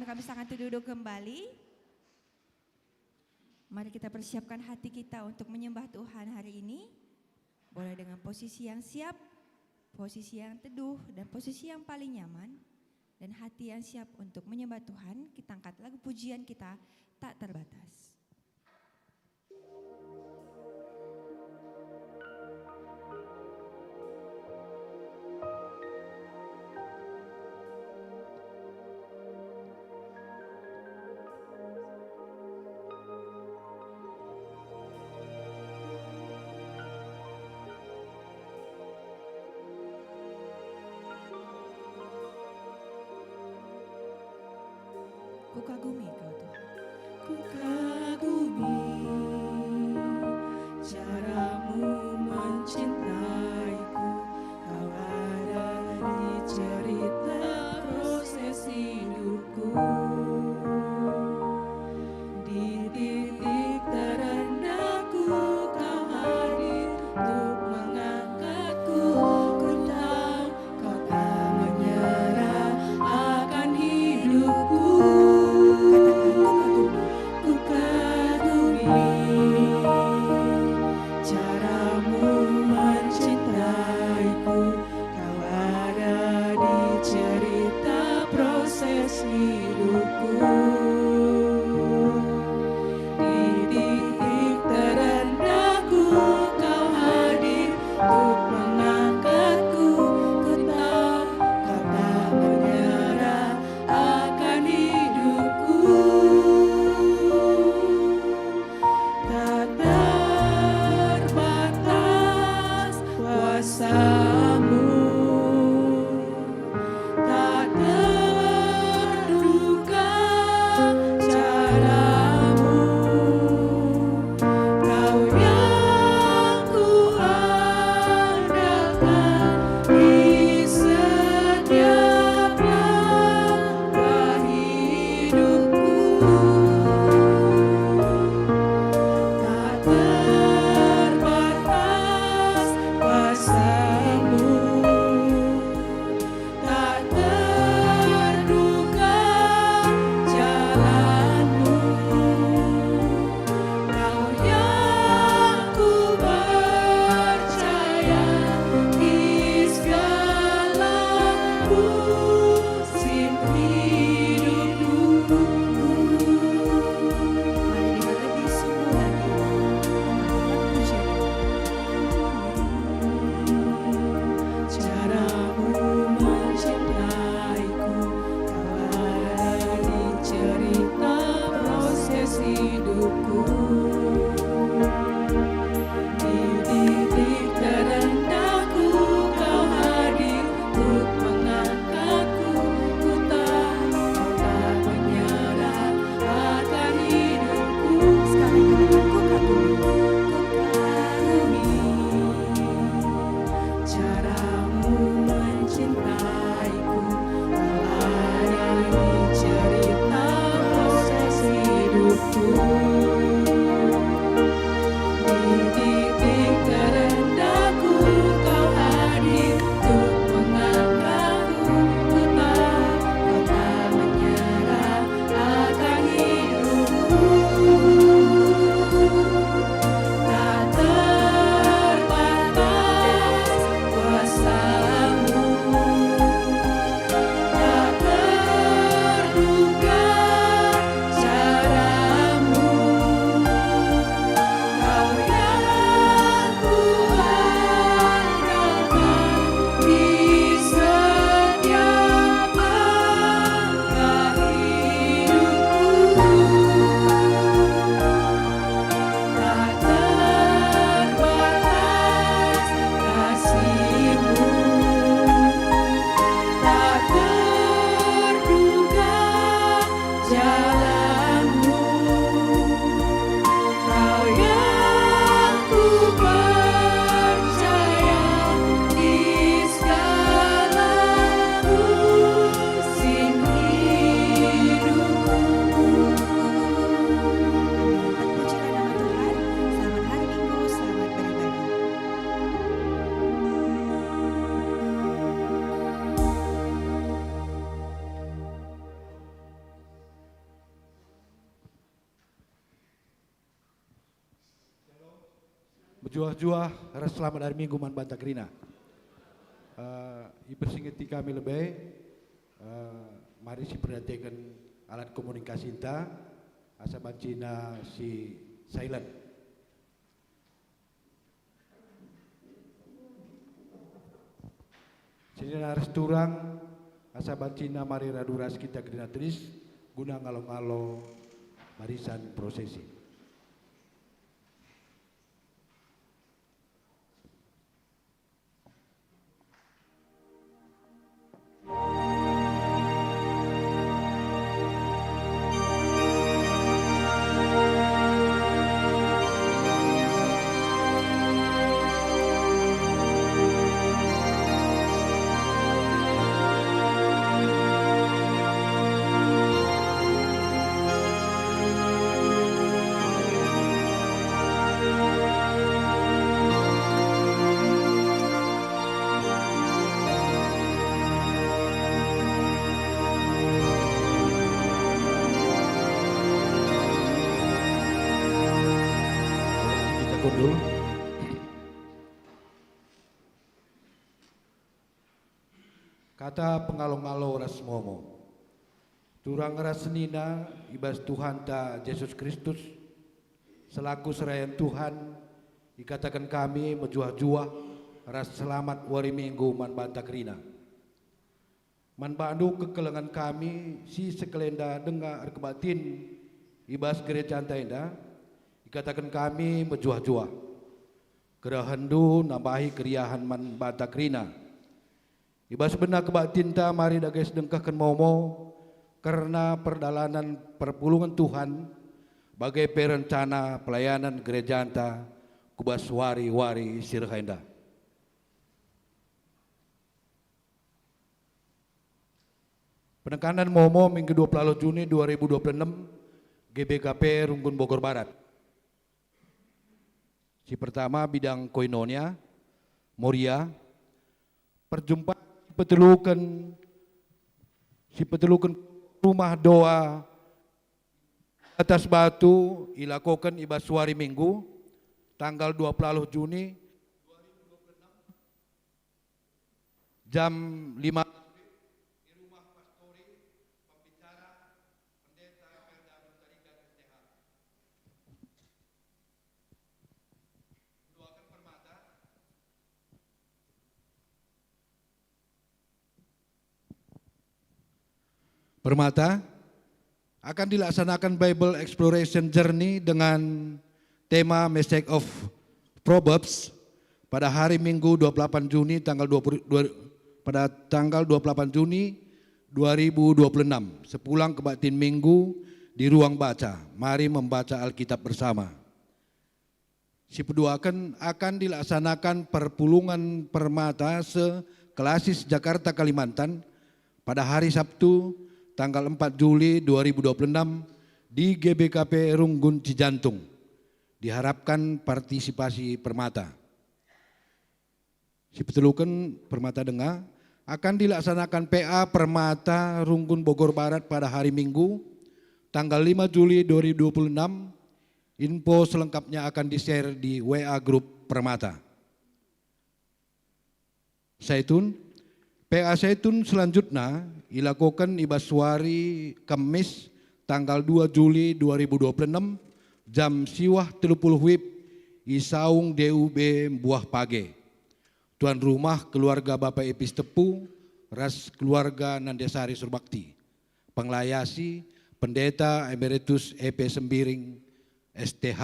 kami sangat duduk kembali. Mari kita persiapkan hati kita untuk menyembah Tuhan hari ini. Boleh dengan posisi yang siap, posisi yang teduh, dan posisi yang paling nyaman. Dan hati yang siap untuk menyembah Tuhan, kita angkat lagu pujian kita tak terbatas. Ku kagumi Kau Tuhan. Ku kagumi caramu mencintaiku. Kau ada di cerita proses hidupku. Di titik terendahku Kau hadir untuk mengangkatku. Ku tahu Kau tak menyerah akan hidupku. Ku kagumi caramu mencintaiku. Kau ada di cerita proses hidupku. Di titik terendahku Kau hadir untuk mengangkatku. Ku tahu Kau tak menyerah akan hidupku. Tak terbatas kuasa-Mu, tak terduga Menjuah-juah ras selamat hari Minggu man Banta Krina. Ibersingeti kami lebih, mari si perhatikan alat komunikasi kita, asa bancina si silent. Sini harus turang, asa bancina mari raduras kita grinatris, guna ngalo-ngalo marisan prosesi. Kundul. Kata pengalong-alo ras momo. Turang ras senina ibas Tuhan ta Yesus Kristus selaku serayan Tuhan dikatakan kami menjuah-juah ras selamat wari Minggu man Banta Krina. Man bandu kekelengan kami si sekelenda dengar kebatin ibas gereja antainda dikatakan kami menjuah-juah. Kerahandu nambahi keriahan man Banta Krina. Ibas benar kebatinta mari dages dengkahkan momo karena perdalanan perpulungan Tuhan bagai perencana pelayanan gereja anta kubas wari-wari sirhainda. Penekanan momo Minggu 20 Juni 2026 GBKP Runggun Bogor Barat. Si pertama bidang koinonia, Moria, perjumpaan si petelukan rumah doa atas batu ilakokan ibas wari Minggu tanggal 20 Juni 2026 jam 5 Permata akan dilaksanakan Bible Exploration Journey dengan tema Message of Proverbs pada hari Minggu 28 Juni pada tanggal 28 Juni 2026 sepulang kebaktian Minggu di ruang baca. Mari membaca Alkitab bersama. Si kedua akan dilaksanakan perpulungan permata se-Klasis Jakarta Kalimantan pada hari Sabtu tanggal 4 Juli 2026 di GBKP Runggun Cijantung. Diharapkan partisipasi permata. Si petelukan permata dengar akan dilaksanakan PA Permata Runggun Bogor Barat pada hari Minggu tanggal 5 Juli 2026. Info selengkapnya akan di-share di WA Grup Permata. Saitun, PA Saitun selanjutnya dilakukan ibaswari Kamis tanggal 2 Juli 2026 jam siwah 30 WIB Isaung DUB Buah Page. Tuan rumah keluarga Bapak Epis Tepu, ras keluarga Nandesari Surbakti. Penglayasi Pendeta Emeritus EP Sembiring STH.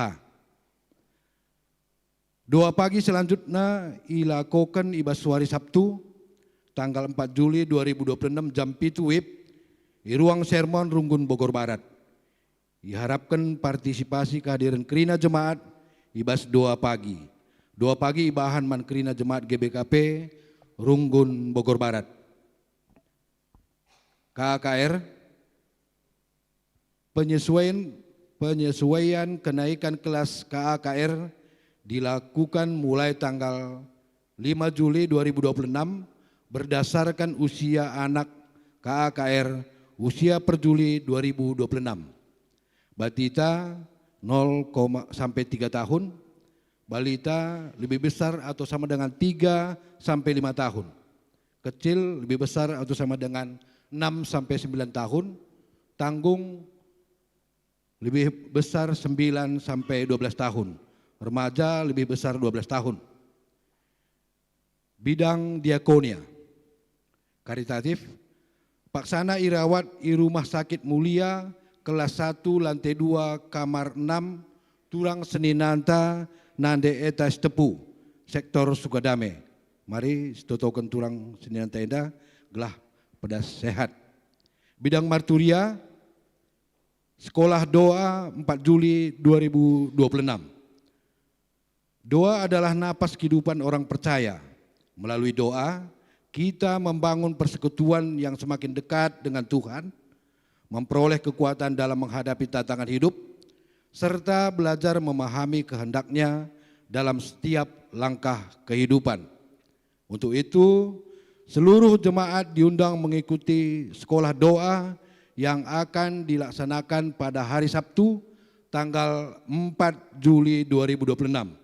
Doa pagi selanjutnya dilakukan ibaswari Sabtu tanggal 4 Juli 2026 jam 7 WIB di ruang sermon Runggun Bogor Barat. Diharapkan partisipasi kehadiran Krina Jemaat ibas doa pagi. Doa pagi ibahan man Krina Jemaat GBKP Runggun Bogor Barat. KKR penyesuaian kenaikan kelas KAKR dilakukan mulai tanggal 5 Juli 2026 berdasarkan usia anak KAKR usia per Juli 2026. Batita 0, sampai 3 tahun, balita lebih besar atau sama dengan 3 sampai 5 tahun. Kecil lebih besar atau sama dengan 6 sampai 9 tahun. Tanggung lebih besar 9 sampai 12 tahun. Remaja lebih besar 12 tahun. Bidang diakonia, karitatif, Paksana Irawat I Rumah Sakit Mulia, kelas 1 lantai 2 kamar 6, Turang Seninanta, Nande Eta Stepu, sektor Sukadame. Mari stotokan Turang Seninanta Enda, gelah pedas sehat. Bidang marturia, Sekolah Doa 4 Juli 2026. Doa adalah napas kehidupan orang percaya. Melalui doa, kita membangun persekutuan yang semakin dekat dengan Tuhan, memperoleh kekuatan dalam menghadapi tantangan hidup, serta belajar memahami kehendak-Nya dalam setiap langkah kehidupan. Untuk itu, seluruh jemaat diundang mengikuti sekolah doa yang akan dilaksanakan pada hari Sabtu, tanggal 4 Juli 2026.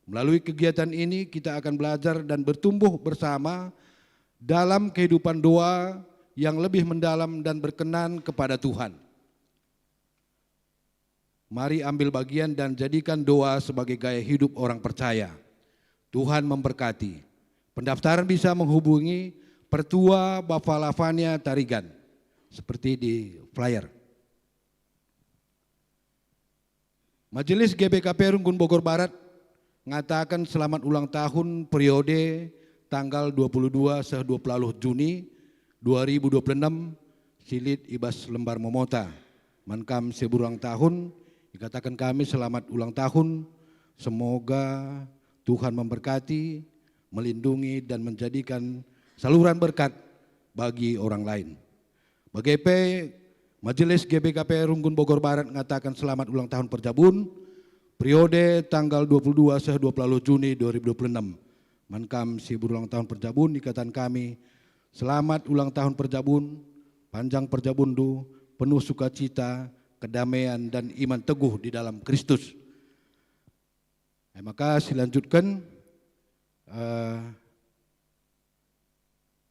Melalui kegiatan ini kita akan belajar dan bertumbuh bersama dalam kehidupan doa yang lebih mendalam dan berkenan kepada Tuhan. Mari ambil bagian dan jadikan doa sebagai gaya hidup orang percaya. Tuhan memberkati. Pendaftaran bisa menghubungi Pertua Bapak Lavania Tarigan, seperti di flyer. Majelis GBKP Rungkun Bogor Barat mengatakan selamat ulang tahun periode tanggal 22-20 Juni 2026 Silit Ibas Lembar Momota. Mankam sebulang tahun, dikatakan kami selamat ulang tahun. Semoga Tuhan memberkati, melindungi dan menjadikan saluran berkat bagi orang lain. BGP Majelis GBKP Rungkun Bogor Barat mengatakan selamat ulang tahun Perjabun periode tanggal 22-20 Juni 2026. Mankam si berulang tahun Perjabun, ikatan kami, selamat ulang tahun Perjabun, panjang Perjabundu, penuh sukacita, kedamaian dan iman teguh di dalam Kristus. Maka silanjutkan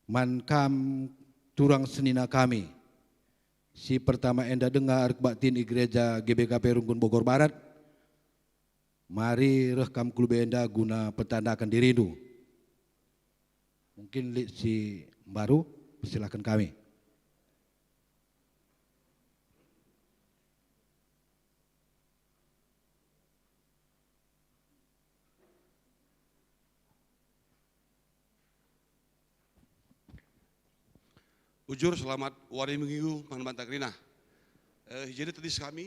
mankam turang senina kami. Si pertama enda dengar baktin i gereja GBKP Rungkun Bogor Barat. Mari rekam klube enda guna petandakan diridu. Mungkin si baru, persilakan kami. Ujur selamat wari minggu man Takrina. Jadi tadi kami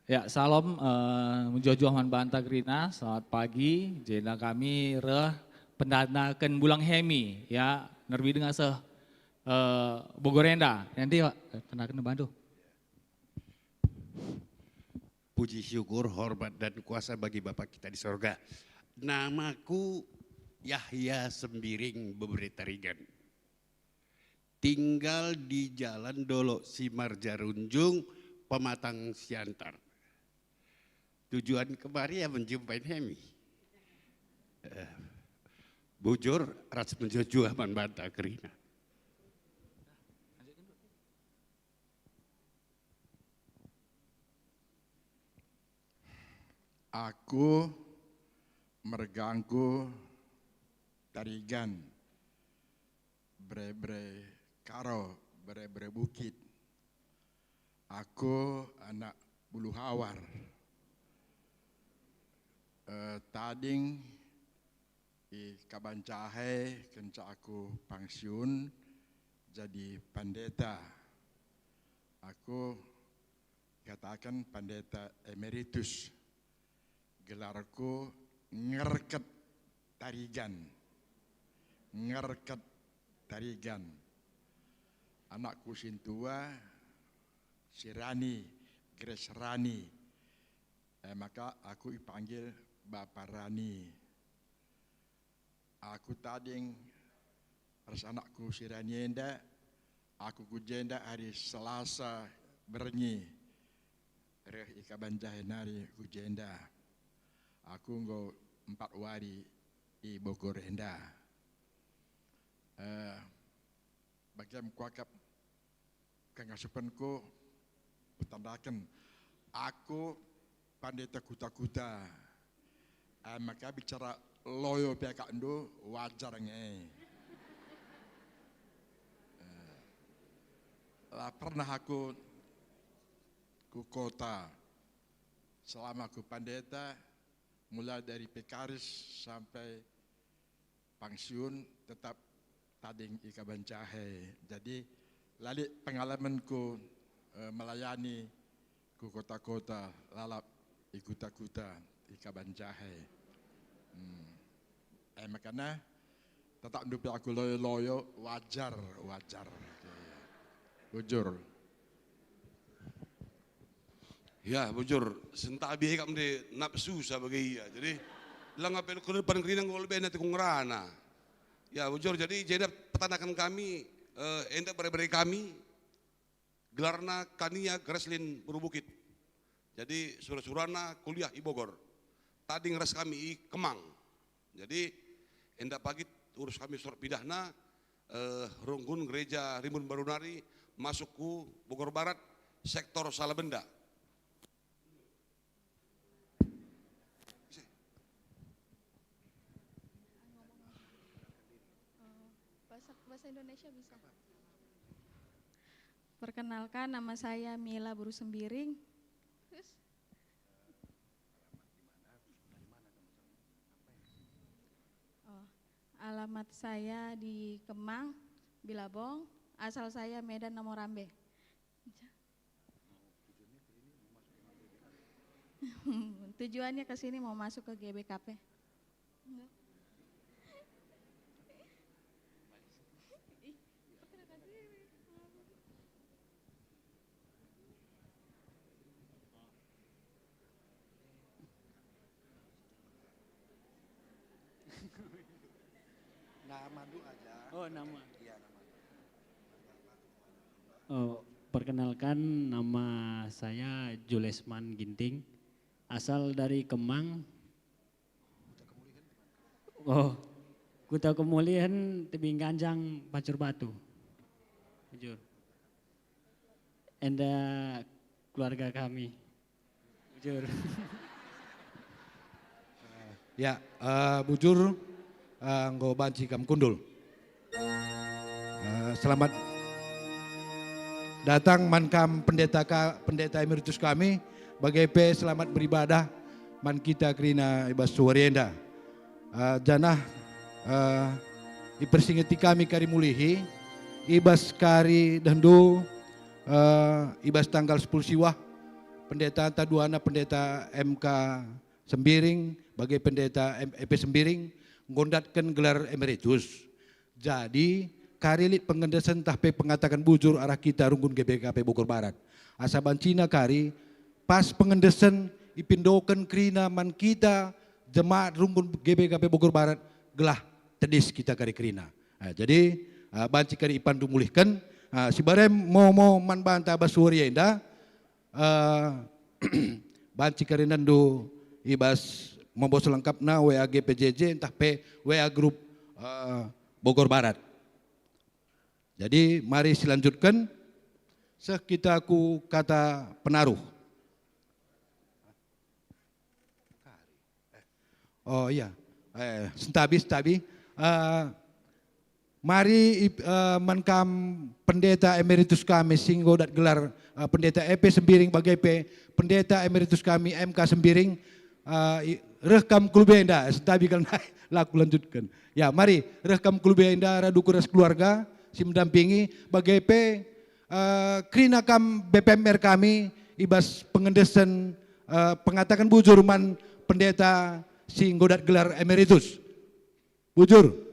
Ya, salam menjojoh man Bantagrina, selamat pagi. Jena kami pendanakan bulang hemi ya, nerbi dengan Bogorenda. Nanti Pak, pendanakan bantu. puji syukur, hormat dan kuasa bagi Bapa kita di sorga. Namaku Yahya Sembiring Beberitarigan. Tinggal di Jalan Dolo Simarjarunjung, Pematang Siantar. Tujuan kemari ya menjumpai Hemi. Bujur ras menjojua man banta kerina. Aku mergangku tarigan bre-bre karo bre-bre bukit. Aku anak bulu hawar. Tading i Kabancahe kenca aku pensiun jadi pendeta. Aku katakan pendeta emeritus. Gelarku ngerket tarigan. ngerket tarigan. Anakku sintua si Rani, Grace Rani. Maka aku dipanggil Bapak Rani. Aku tading harus anakku si Rani enda, aku kujenda hari Selasa bernyi. Reh ika banjahe nari kujenda. Aku nggo 4 wari i Bogor enda. Bagian kuakap kangasupanku utandakan aku pandeta kuta-kuta. Maka bicara loyo pihak ndo wajar nge. Pernah aku ku kota selama aku pandeta mulai dari Pekaris sampai pensiun tetap tading ika bancahe. Jadi lali pengalamanku melayani ku kota-kota lalap ikuta-kuta ika bancahe. Makanya tetap dupi aku loyo-loyo wajar. Bujur. Ya, bujur. Sentabi kam de nafsu sebagai iya. Jadi lang apel ko depan kerinang ko lebih nanti kung rana. Ya, bujur. Jadi petanakan kami enda bare-bare kami gelarna kania Gracelyn Bukit. Jadi surana kuliah i Bogor. Tadi ngeras kami i Kemang. Jadi enda pagi urus kami surat pidahna Runggun gereja Rimbun Barunari masuk ku Bogor Barat sektor Salabenda. Bahasa Indonesia bisa. Perkenalkan, nama saya Mila Buru Sembiring. Alamat saya di Kemang, Bilabong. Asal saya Medan Namorambe. Tujuannya ke sini mau masuk ke GBKP. Nama dulu aja. Oh, nama. Iya, nama. Oh, perkenalkan nama saya Julesman Ginting, asal dari Kemang. Oh, Kuta Kemulian Tebing Ganjang Pacur Batu. Jujur. Enda keluarga kami. Jujur. Ya, bujur nggo banci kam kundul. Selamat datang mankam pendeta emeritus kami bagai selamat beribadah man kita krina ibas suwarienda. Janah ipersingeti kami kari mulihi ibas kari dandu ibas tanggal 10 siwah pendeta taduana pendeta MK Sembiring bagai pendeta EP Sembiring ngondatkan gelar emeritus. Jadi kari lit pengendesan tahpe pengatakan bujur arah kita runggun GBKP Bogor Barat. Asaban Cina kari pas pengendesan ipindokan krina man kita jemaat runggun GBKP Bogor Barat gelah tedis kita kari krina. Jadi banci kari ipandu mulihkan si barem mau man banta basuri enda banci kari nandu ibas membos lengkap na WAG PJJ entah P WA Group Bogor Barat. Jadi mari selanjutkan sekita aku kata penaruh. Oh iya, sentabi. Mari mankam pendeta emeritus kami singgo dat gelar pendeta EP Sembiring bagai pendeta emeritus kami MK Sembiring rekam kulbenda sentabi kan laku lanjutkan. Ya mari rekam kulbenda radu kuras keluarga si mendampingi bagai krina kam BPMR kami ibas pengendesan pengatakan bujur man pendeta si ngodat gelar emeritus. Bujur.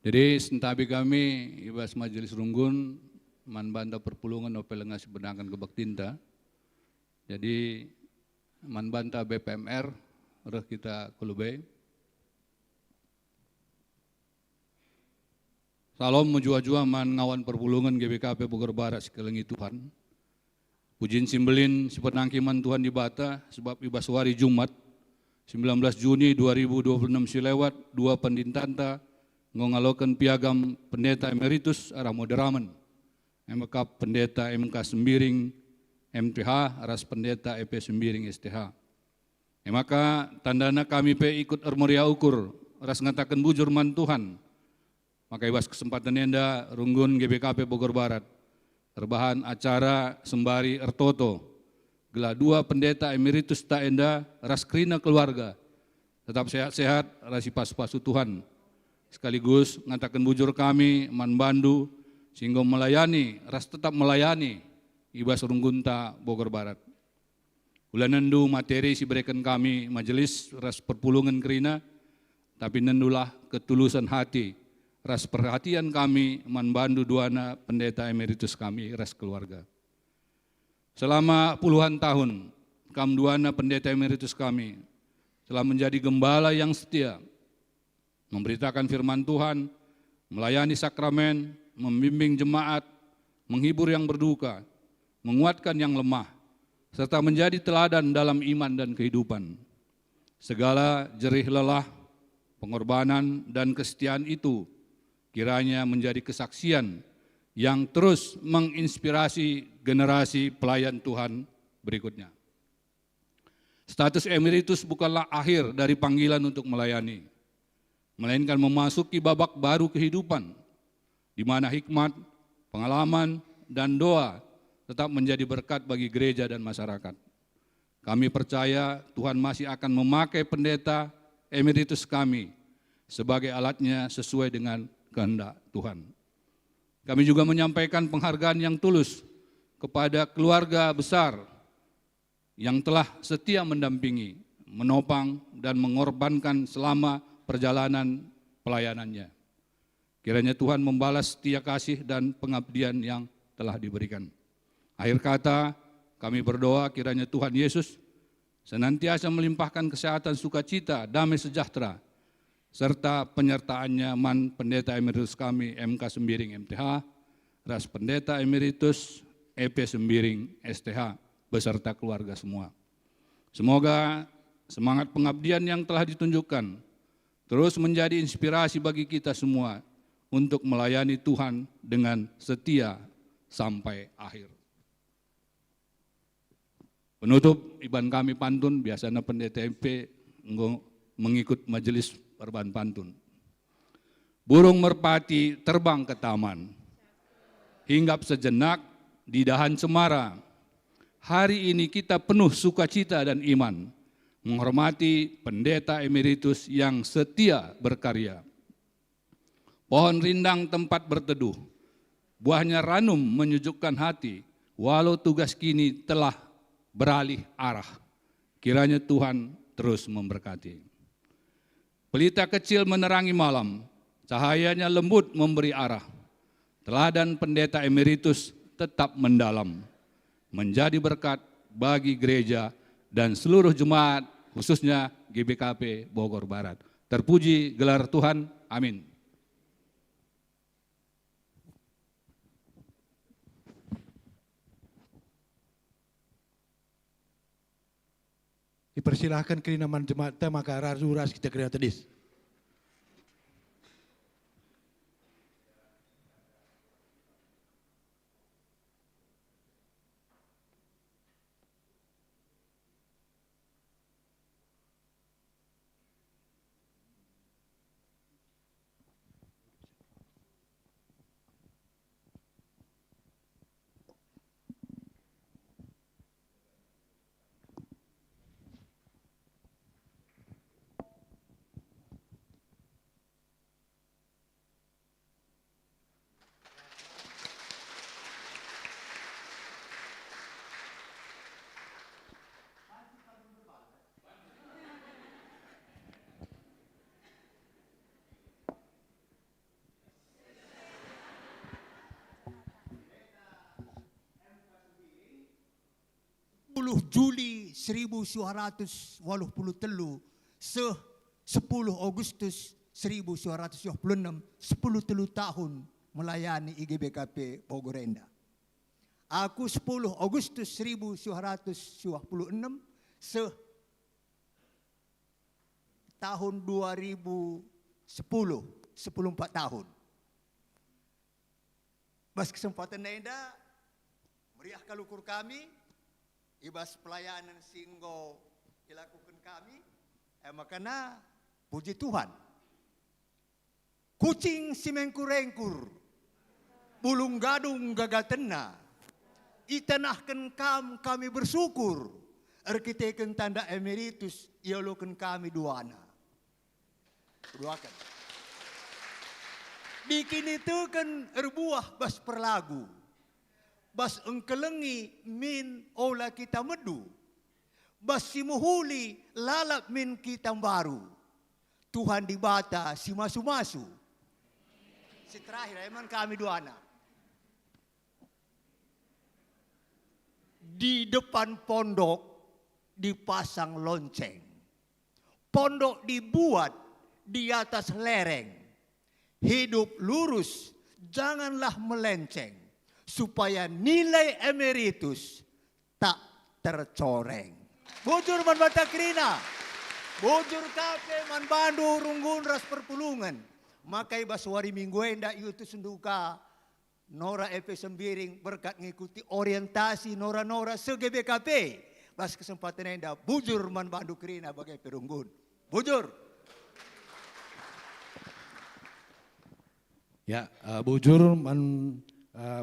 Jadi sentabi kami ibas majelis runggun man banta perpulungan opel ngasih benangan kebaktinta. Jadi man banta BPMR reh kita kulubay. Salam menjua-jua man ngawan perpulungan GBKP Bogor Barat sekelengi Tuhan. Pujin simbelin si penangkiman Tuhan di Bata sebab ibas wari Jumat 19 Juni 2026 silewat dua pendintanta ngongalokan piagam pendeta emeritus arah moderamen. MK pendeta MK Sembiring MTH aras pendeta EP Sembiring STH. Maka tandana kami pe ikut ermoria ukur ras ngatakan bujur man Tuhan. Maka ibas kesempatan enda runggun GBKP Bogor Barat. Terbahan acara sembari ertoto. Gela dua pendeta emeritus tak enda ras krina keluarga. Tetap sehat-sehat rasi pasu-pasu Tuhan. Sekaligus ngatakan bujur kami man bandu sehingga melayani ras tetap melayani ibas runggunta Bogor Barat. Ulah nendu materi si berikan kami majelis ras perpulungan kerina tapi nendulah ketulusan hati ras perhatian kami manbandu duana pendeta emeritus kami ras keluarga. Selama puluhan tahun kam duana pendeta emeritus kami telah menjadi gembala yang setia, memberitakan firman Tuhan, melayani sakramen, membimbing jemaat, menghibur yang berduka, menguatkan yang lemah, serta menjadi teladan dalam iman dan kehidupan. Segala jerih lelah, pengorbanan dan kesetiaan itu kiranya menjadi kesaksian yang terus menginspirasi generasi pelayan Tuhan berikutnya. Status emeritus bukanlah akhir dari panggilan untuk melayani, melainkan memasuki babak baru kehidupan, di mana hikmat, pengalaman, dan doa tetap menjadi berkat bagi gereja dan masyarakat. Kami percaya Tuhan masih akan memakai pendeta emeritus kami sebagai alatnya sesuai dengan kehendak Tuhan. Kami juga menyampaikan penghargaan yang tulus kepada keluarga besar yang telah setia mendampingi, menopang, dan mengorbankan selama perjalanan pelayanannya. Kiranya Tuhan membalas setia kasih dan pengabdian yang telah diberikan. Akhir kata, kami berdoa kiranya Tuhan Yesus senantiasa melimpahkan kesehatan, sukacita, damai sejahtera, serta penyertaannya man pendeta emeritus kami MK Sembiring MTH, ras pendeta emeritus EP Sembiring STH, beserta keluarga semua. Semoga semangat pengabdian yang telah ditunjukkan terus menjadi inspirasi bagi kita semua untuk melayani Tuhan dengan setia sampai akhir. Penutup iban kami pantun, biasanya pendeta MP mengikut majelis perban pantun. Burung merpati terbang ke taman, hinggap sejenak di dahan cemara. Hari ini kita penuh sukacita dan iman, menghormati pendeta emeritus yang setia berkarya. Pohon rindang tempat berteduh, buahnya ranum menyejukkan hati, walau tugas kini telah beralih arah. Kiranya Tuhan terus memberkati. Pelita kecil menerangi malam, cahayanya lembut memberi arah. Teladan pendeta emeritus tetap mendalam, menjadi berkat bagi gereja dan seluruh jemaat, khususnya GBKP Bogor Barat. Terpuji gelar Tuhan, amin. Dipersilahkan kerinaman jemaat maka razuras kita kena tedis. Juli 1983 se 10 Agustus 1926, 10 tahun melayani IGBKP Pogorenda. Aku 10 Agustus 1926 se tahun 2010, 14 tahun. Bas kesempatan nenda meriah kalukur kami, ibas pelayanan singgo dilakukan kami, makanya puji Tuhan. Kucing simengkur-engkur, bulung gadung gagal tena, itanahkan kami bersyukur, arkiteken tanda emeritus, iolokan kami duana. Doakan. Bikin itu kan erbuah bas perlagu, bas engkelengi min ola kita medu, bas simuhuli lalap min kita baru. Tuhan dibata si masu-masu. Si terakhir emang kami duana. Di depan pondok dipasang lonceng. Pondok dibuat di atas lereng. Hidup lurus, janganlah melenceng. Supaya nilai emeritus tak tercoreng. Bujur man Batakrina, bujur kape man Bandu runggun ras perpulungan. Makai baswari minggu enda itu senduka Nora EP Sembiring berkat ngikuti orientasi Nora-Nora se-GBKP. Bas kesempatan enda bujur man Bandu Krina bagai perunggun. Bujur. Ya, bujur man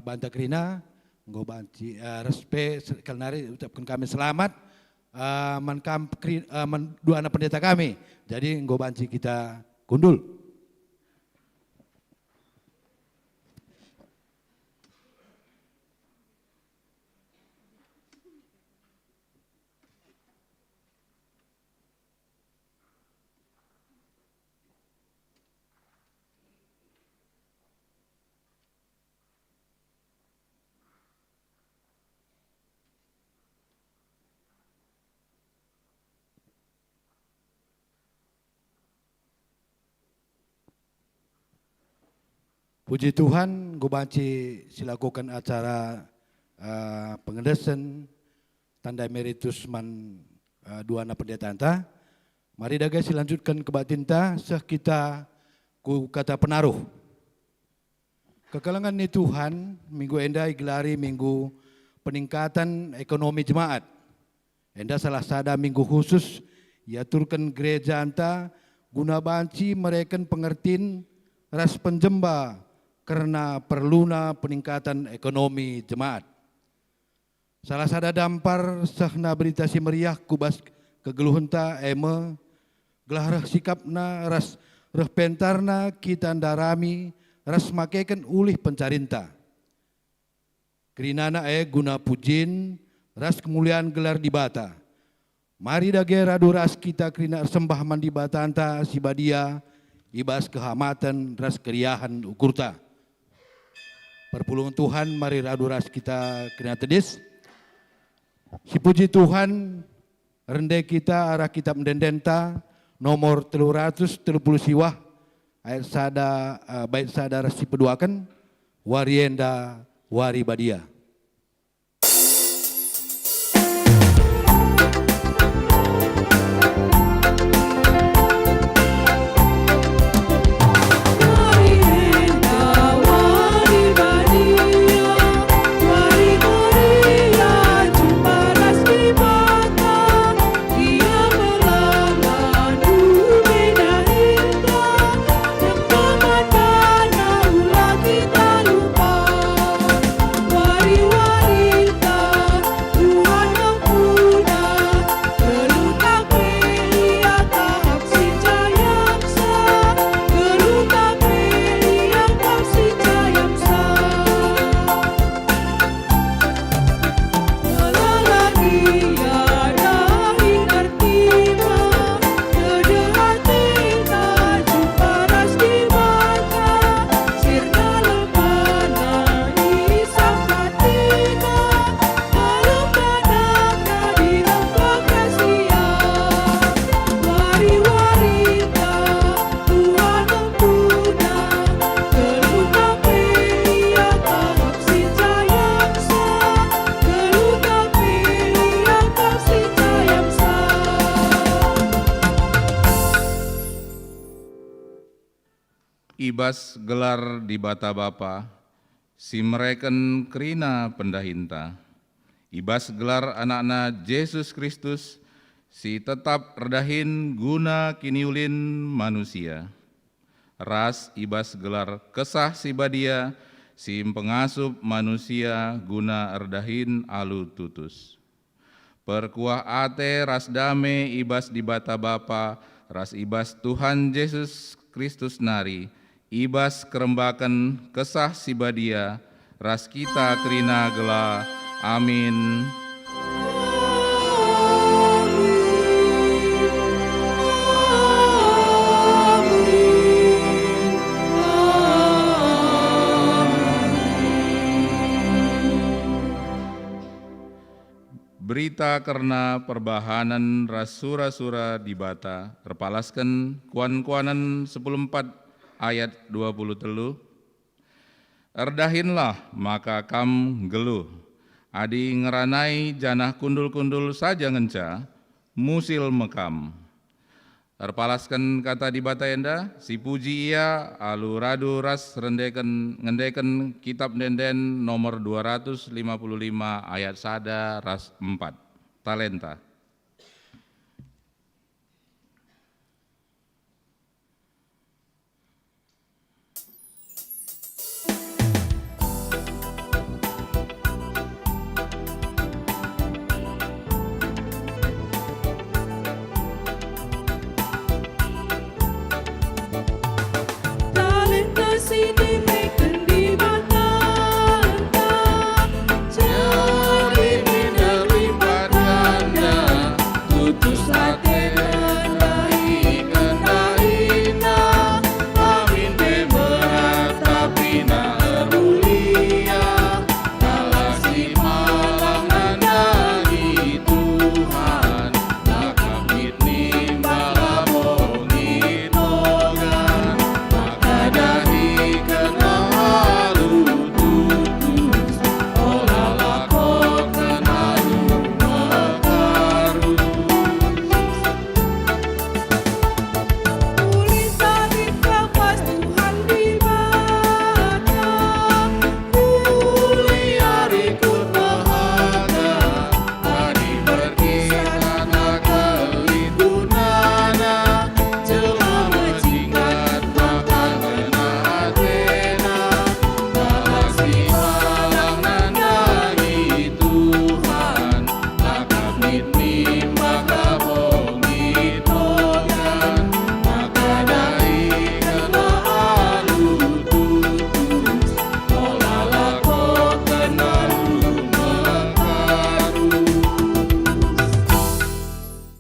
Bantakrina, nggo banci respe kalnari ucapkan kami selamat man dua anak pendeta kami. Jadi nggo banci kita kundul. Puji Tuhan, gue banci silakukan acara pengendesan tanda emeritus man dua anak pendeta anta. Mari dah guys lanjutkan ke batinta seh kita ku kata penaruh. Kekalangan ni Tuhan, minggu enda gelari minggu peningkatan ekonomi jemaat. Enda salah sada minggu khusus yaturkan gereja anta guna banci mereken pengertin ras penjemba karena perluna peningkatan ekonomi jemaat. Salah sada dampar sahna berita si meriah kubas kegeluhenta eme gelah sikapna ras reh pentarna kita ndarami ras makeken ulih pencarinta. Kerinana guna pujin ras kemuliaan gelar di bata. Mari dage radu ras kita kerina sembah mandi batanta si badia ibas kehamatan ras keriahan ukurta. Perpulungan Tuhan, mari radu ras kita kena tedis. Si puji Tuhan, rendai kita arah kitab mendendenta nomor 330 siwah ayat sada bait sada ras si peduakan warienda wari badia. ibas gelar di bata bapa, si mereken kerina pendahinta, ibas gelar anak-anak Yesus Kristus, si tetap redahin guna kiniulin manusia. Ras ibas gelar kesah si badia, si pengasup manusia guna erdahin alu tutus. Perkuah ate ras dame ibas di bata bapa, ras ibas Tuhan Yesus Kristus nari, ibas kerembakan kesah si badia, ras kita kerina gela. Amin. Berita karena perbahanan rasura-sura di bata, terpalaskan kuan-kuanan 14 ayat 23. Erdahinlah maka kam geluh, adi ngeranai janah kundul-kundul saja ngenca, musil mekam. Terpalaskan kata di bata enda, si puji ia alu radu ras ngendeken kitab denden nomor 255 ayat sada ras 4. Talenta.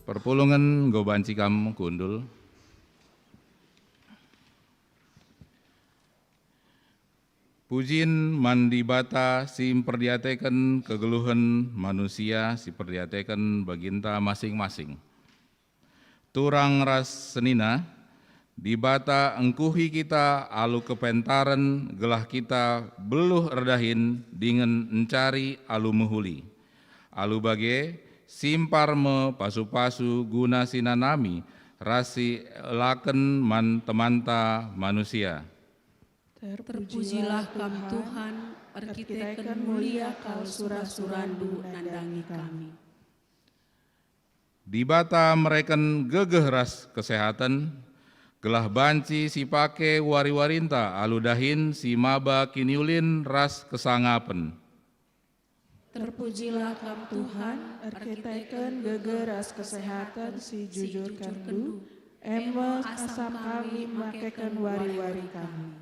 Perpulungan go banci kam kundul. Pujin mandi bata si perdiateken kegeluhan manusia si perdiateken baginta masing-masing. Turang ras senina di bata engkuhi kita alu kepentaran gelah kita beluh erdahin dengan encari alu mehuli. Alu bage simparme pasu-pasu guna sinanami rasi laken man temanta manusia. Terpujilah kam Tuhan, arkiteken mulia kal sura-surandu nandangi kami. Di bata mereken gegeh ras kesehatan, gelah banci si pake wari-warinta aludahin si maba kiniulin ras kesangapen. Terpujilah kam Tuhan, arkiteken gegeras kesehatan si jujur kendu, emes asam kami makeken wari-wari kami.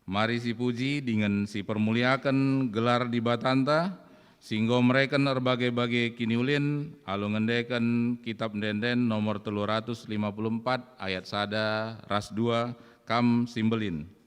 Mari si puji dengan si permuliakan gelar di batanta, singgo mereken erbagai-bagai kiniulin, alu ngendeken kitab denden nomor 354 ayat sada ras 2 kam simbelin.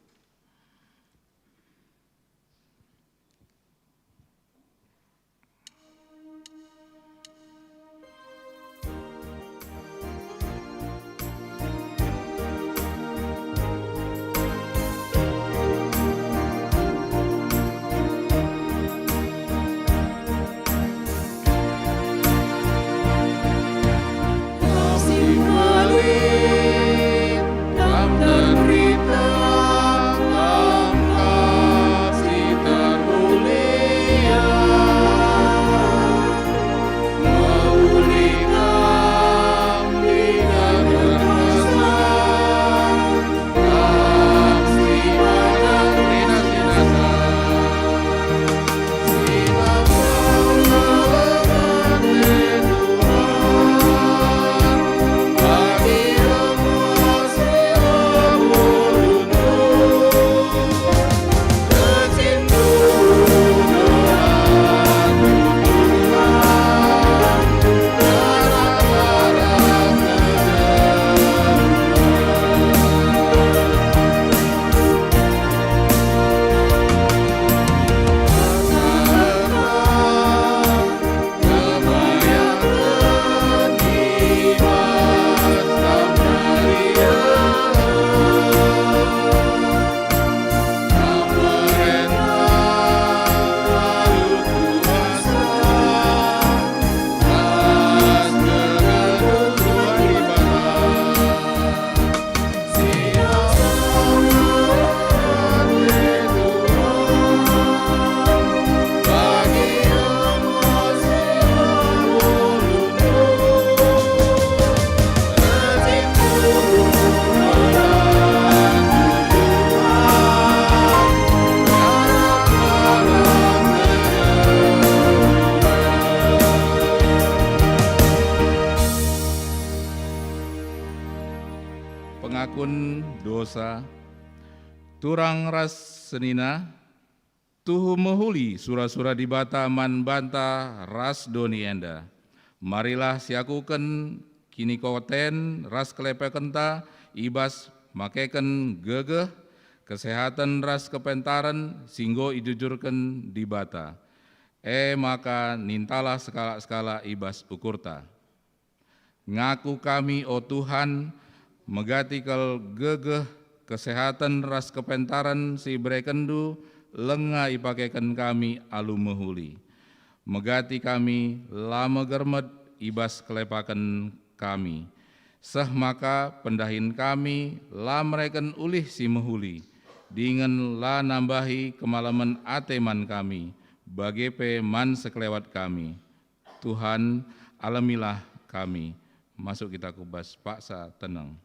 Kam derita dosa, turang ras senina, tuhu mehuli sura-sura di bata man banta ras doni enda. Marilah siakuken kini koten ras kelepekenta ibas makeken gegeh kesehatan ras kepentaran singgo ijujurken di bata. Maka nintalah skala-skala ibas ukurta. Ngaku kami, o Tuhan, megatikal gegeh kesehatan ras kepentaran si brekendu lenga ipakekan kami alu mehuli. Megati kami lama germet ibas kelepaken kami. Seh maka pendahin kami la mereken ulih si mehuli. Dingen la nambahi kemalaman ateman kami. Bagepe man sekelewat kami. Tuhan alamilah kami. Masuk kita kubas paksa tenang.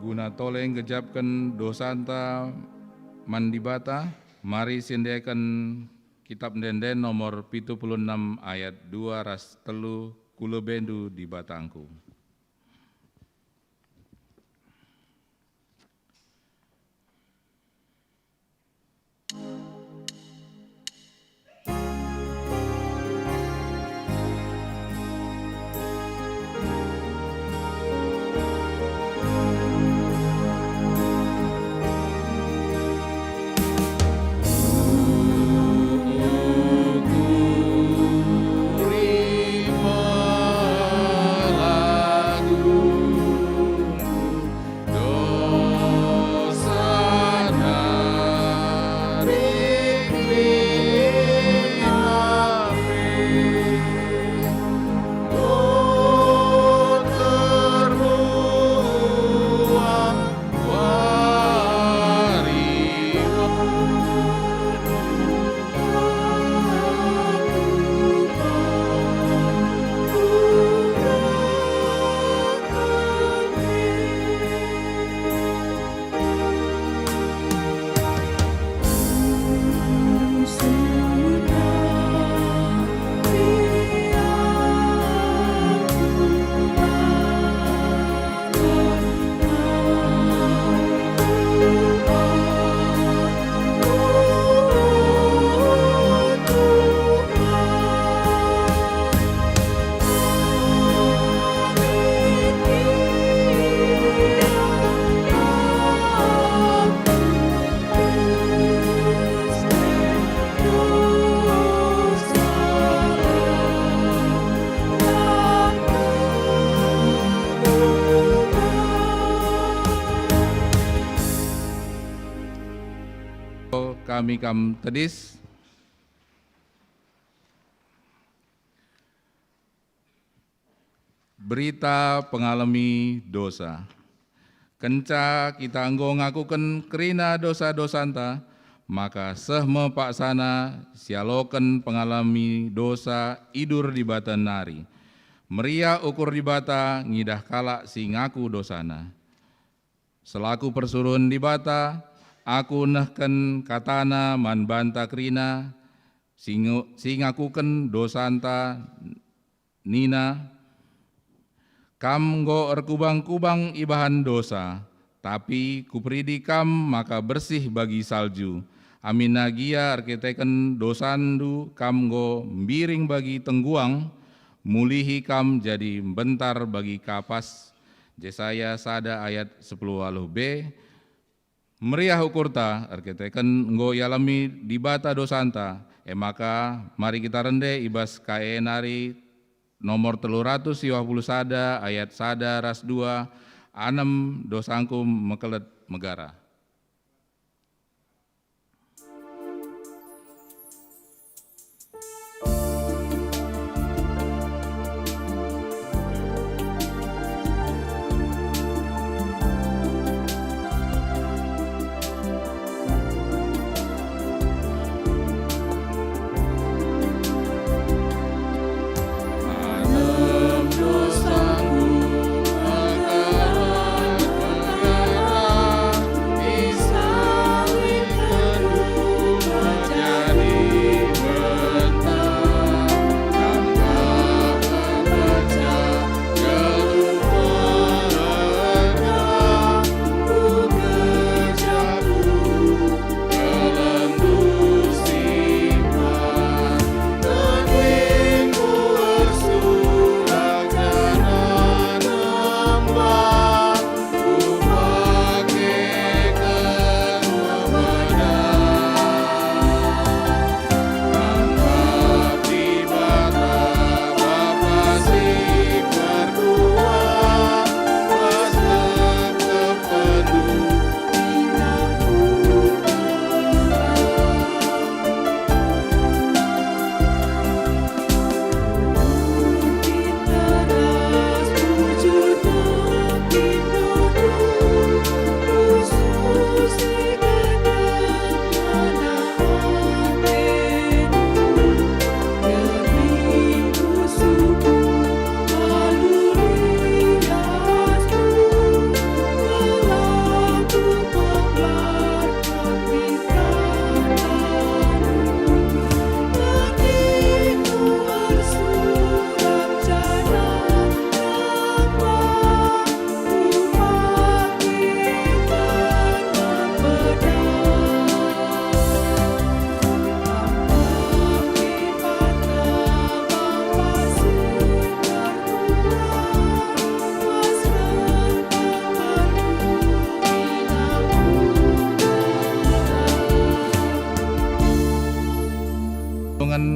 Guna toleng gejapkan dosanta mandibata, mari sindiakan kitab denden nomor 76 ayat 2 ras telu kulebendu di batangku. Kami kam tedis berita pengalami dosa. Kenca kita anggo ngakuken kerina dosa-dosanta, maka sehme paksana sialoken pengalami dosa idur di bata nari. Meria ukur di bata ngidah kalak si ngaku dosana. Selaku persurun di bata, aku nehken katana man banta krina, singakuken dosanta nina, kam go erkubang-kubang ibahan dosa, tapi kupridi kam maka bersih bagi salju. Aminagia arkiteken dosandu kam go mbiring bagi tengguang, mulihi kam jadi bentar bagi kapas. Jesaya sada ayat 10b. Meriah ukurta arkiteken nggo yalami di bata dosanta Maka mari kita rende ibas kaenari nomor 350 sada ayat sada ras 2 anem dosangkum mekelet megara.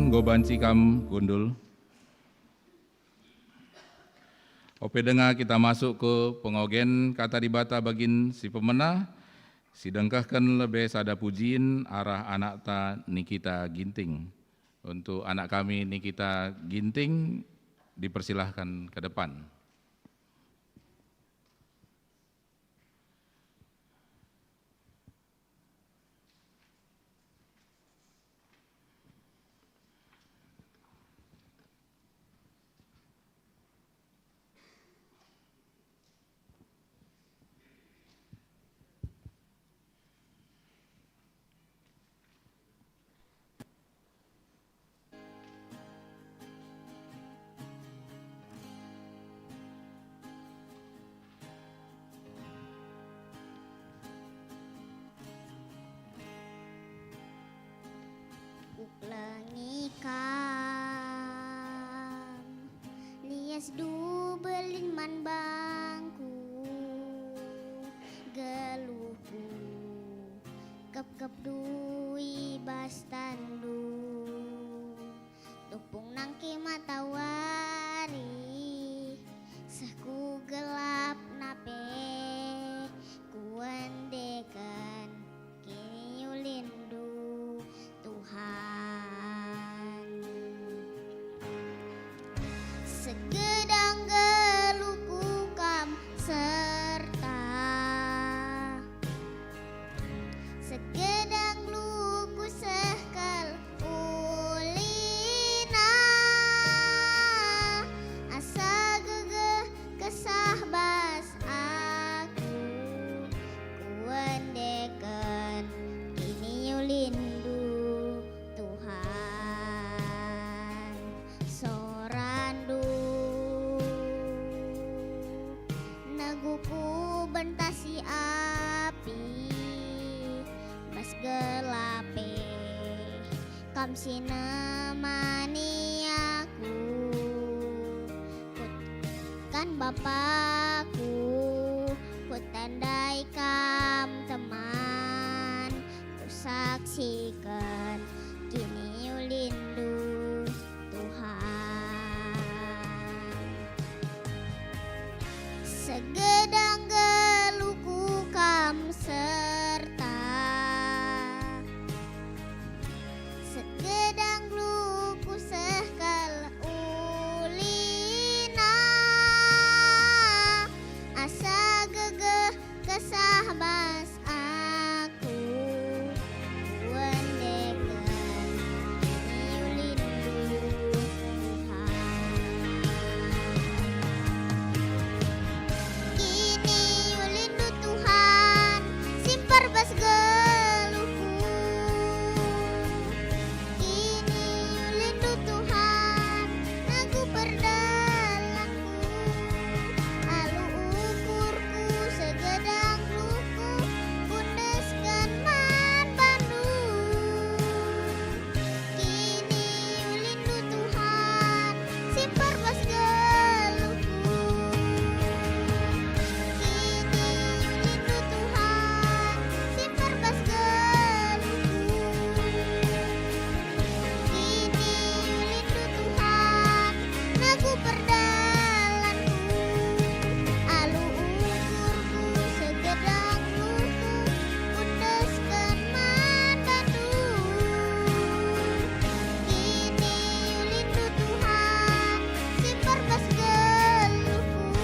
Gobanci kam gundul. Ope dengar kita masuk ke pengogen kata dibata bagin si pemenah. Sidengkahkan lebih sada pujiin arah anak ta Nikita Ginting. Untuk anak kami Nikita Ginting dipersilahkan ke depan. Lengikam lias du belin man bangku geluhku kep dui bas tandu tupung nangki matawari sahku gelap nape kuendekan kini yulindu Tuhan. Segedang geluhku kam serta segedang luku sekal ulina asa gegeh kesah bas aku kuendekan kini yulindu Tuhan. Sorandu neguku bentasi api bas gelape kam sinemani aku kan Bapakku kutandai kam teman ku saksikan kini kesah bas aku wendekan yulindu Tuhan. Kini yulindu Tuhan simpar bas geluhku. Kini yulindu Tuhan nagu perdalaku. Alu ukurku segedang luku pundeskan man Bandung. Kini yulindu Tuhan simpar bas geluhku. Kini yulindu Tuhan simpar bas geluhku. Kini yulindu Tuhan nagu perdalanku. Alu ukurku segedang luku pundeskan man Bandung. Kini yulindu Tuhan simpar bas geluhku.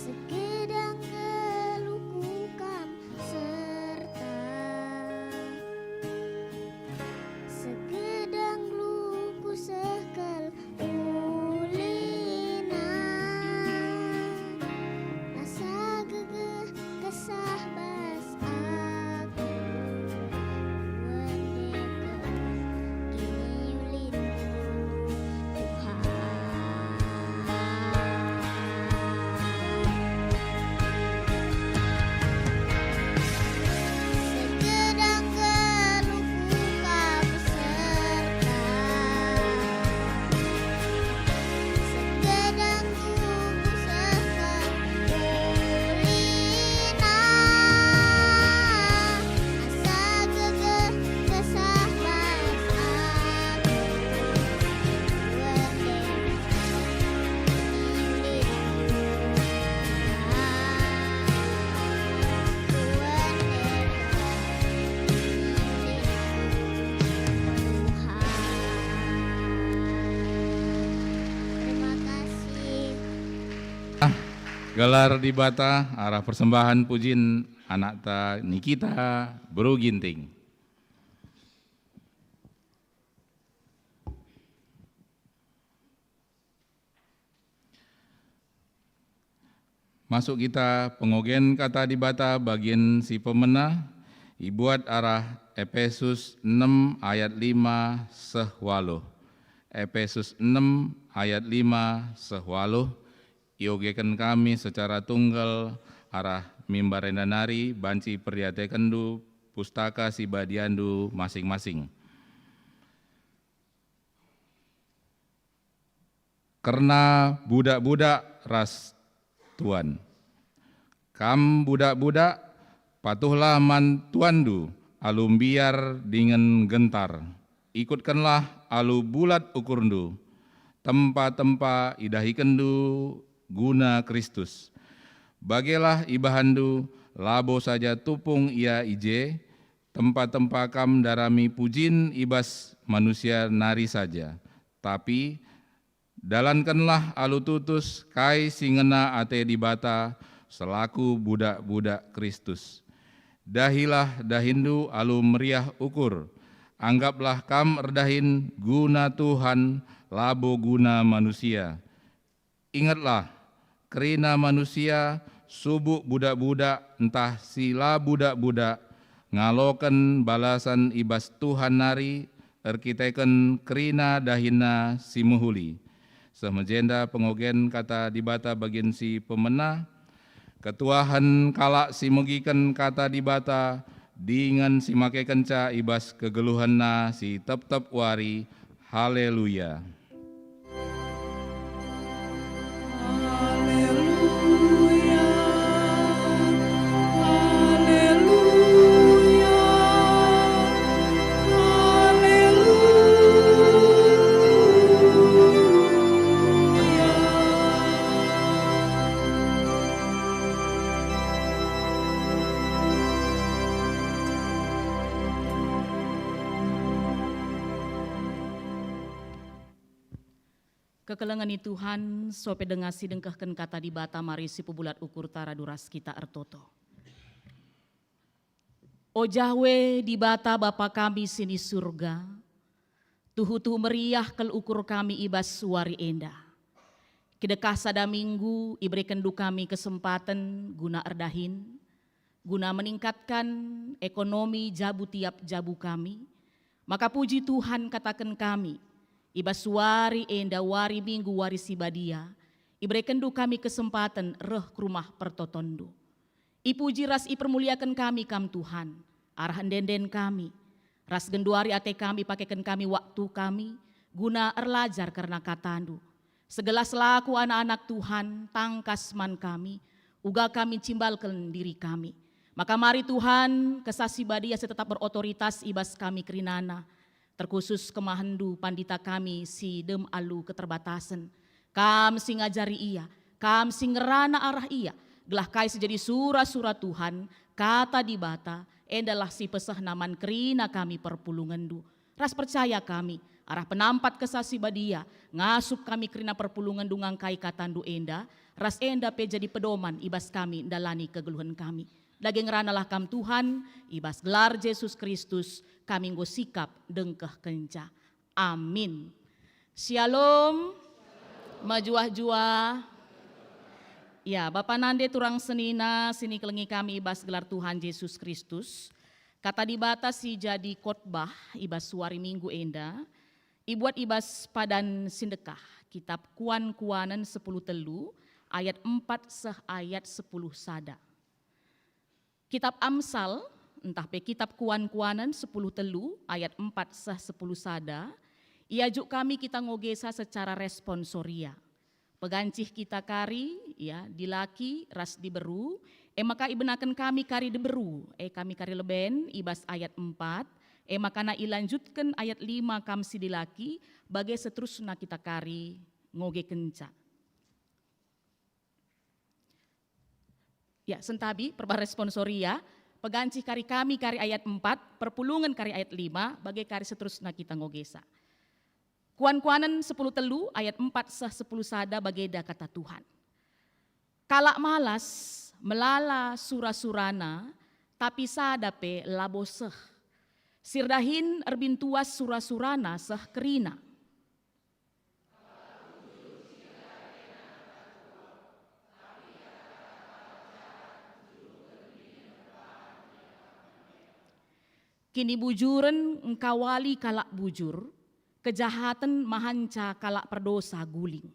Segedang geluhku kam serta segedang luku sekal ulina. Asa gegeh kesah bas aku wendekan kini yulindu Tuhan. Segedang geluhku kam serta segedang luku sekal ulina. Asa gegeh kesah bas aku wendekan yulindu Terima kasih. Gelar di bata arah persembahan pujin anak ta Nikita Bro Ginting. Masuk kita pengogen kata di bata bagian si pemenah ibuat arah Efesus 6 ayat 5 sehwaluh. Efesus 6 ayat 5 sehwaluh. Iogekan kami secara tunggal arah mimbarenda nari banci perdiatekendu pustaka si badiandu masing-masing. Karena budak-budak ras Tuan. Kam budak-budak patuhlah man tuandu alum biar dengan gentar. Ikutkanlah alu bulat ukurndu. Tempa-tempa idahikendu guna Kristus. Bagelah ibahandu labo saja tupung ia ije. Tempa-tempa kam darami pujin ibas manusia nari saja. Tapi dalankanlah alu tutus kai singena ate di bata selaku budak-budak Kristus. Dahilah dahindu alu meriah ukur. Anggaplah kam erdahin guna Tuhan labo guna manusia. Ingatlah kerina manusia subuk budak-budak entah sila budak-budak ngaloken balasan ibas Tuhan nari erkiteken kerina dahina simuhuli. Semejenda pengogen kata dibata bagian si pemenah, ketuahan kalak si mugiken kata dibata, dengan si make kenca ibas kegeluhanna si tep-tep wari, haleluya. Kekelengani Tuhan, sope dengasi dengkahkan kata di bata mari si pubulat ukur tara duras kita ertoto. O Jahwe di bata Bapa kami sini surga, tuhu meriah kel ukur kami ibas suari enda. Kedekah sada minggu iberikan du kami kesempatan guna erdahin, guna meningkatkan ekonomi jabu tiap jabu kami. Maka puji Tuhan katakan kami, ibas wari enda wari minggu wari sibadia, iberikan du kami kesempatan reh ke rumah pertotondo. Ipuji ras ipermuliakan kami kam Tuhan, arahan denden kami, ras genduari ate kami pakaikan kami waktu kami, guna erlajar karena katandu. Segala selaku anak-anak Tuhan, tangkas man kami, uga kami cimbalkan diri kami. Maka mari Tuhan, kesasi badia tetap berotoritas ibas kami kerinana, terkhusus kemahendu pandita kami si dem alu keterbatasan. Kam si ngajari ia, kam si ngerana arah ia, gelah kai sejadi surah-surah Tuhan, kata di bata, endalah si pesah naman kerina kami perpulungan du. Ras percaya kami, arah penampat kesasi badia, ngasup kami kerina perpulungan du ngangkai katandu enda, ras enda pe jadi pedoman ibas kami dalani kegeluhan kami. Daging ranalah kam Tuhan, ibas gelar Yesus Kristus, kami nggo sikap dengkeh kenca. Amin. Shalom, majuah-juah. Ya, Bapak Nande turang senina, sini kelengi kami ibas gelar Tuhan Yesus Kristus. Kata di batas si jadi khotbah, ibas suari minggu enda, ibuat ibas padan sindekah, kitab kuan-kuanan 10 telu, ayat 4 seh ayat 10 sada. Kitab Amsal, entah pe kitab kuan-kuanan 10 telu, ayat 4 sah 10 sada, iajuk kami kita ngogesa secara responsoria. Pegancih kita kari, ya, dilaki, ras diberu, maka ibenakan kami kari diberu, kami kari leben, ibas ayat 4, maka na ilanjutkan ayat 5 kam si dilaki, bagai seterusnya kita kari ngoge kenca. Ya, sentabi perbah responsoria, pegancih kari kami kari ayat 4, perpulungan kari ayat 5, bagai kari seterusnya kita ngogesa. Kuan-kuanan 10 telu, ayat 4 sah 10 sada bageda kata Tuhan. Kalak malas, melala sura-surana, tapi sada pe labo seh. Sirdahin erbintuas sura-surana seh kerina. Kini bujuren engkawali kalak bujur, kejahatan mahanca kalak perdosa guling.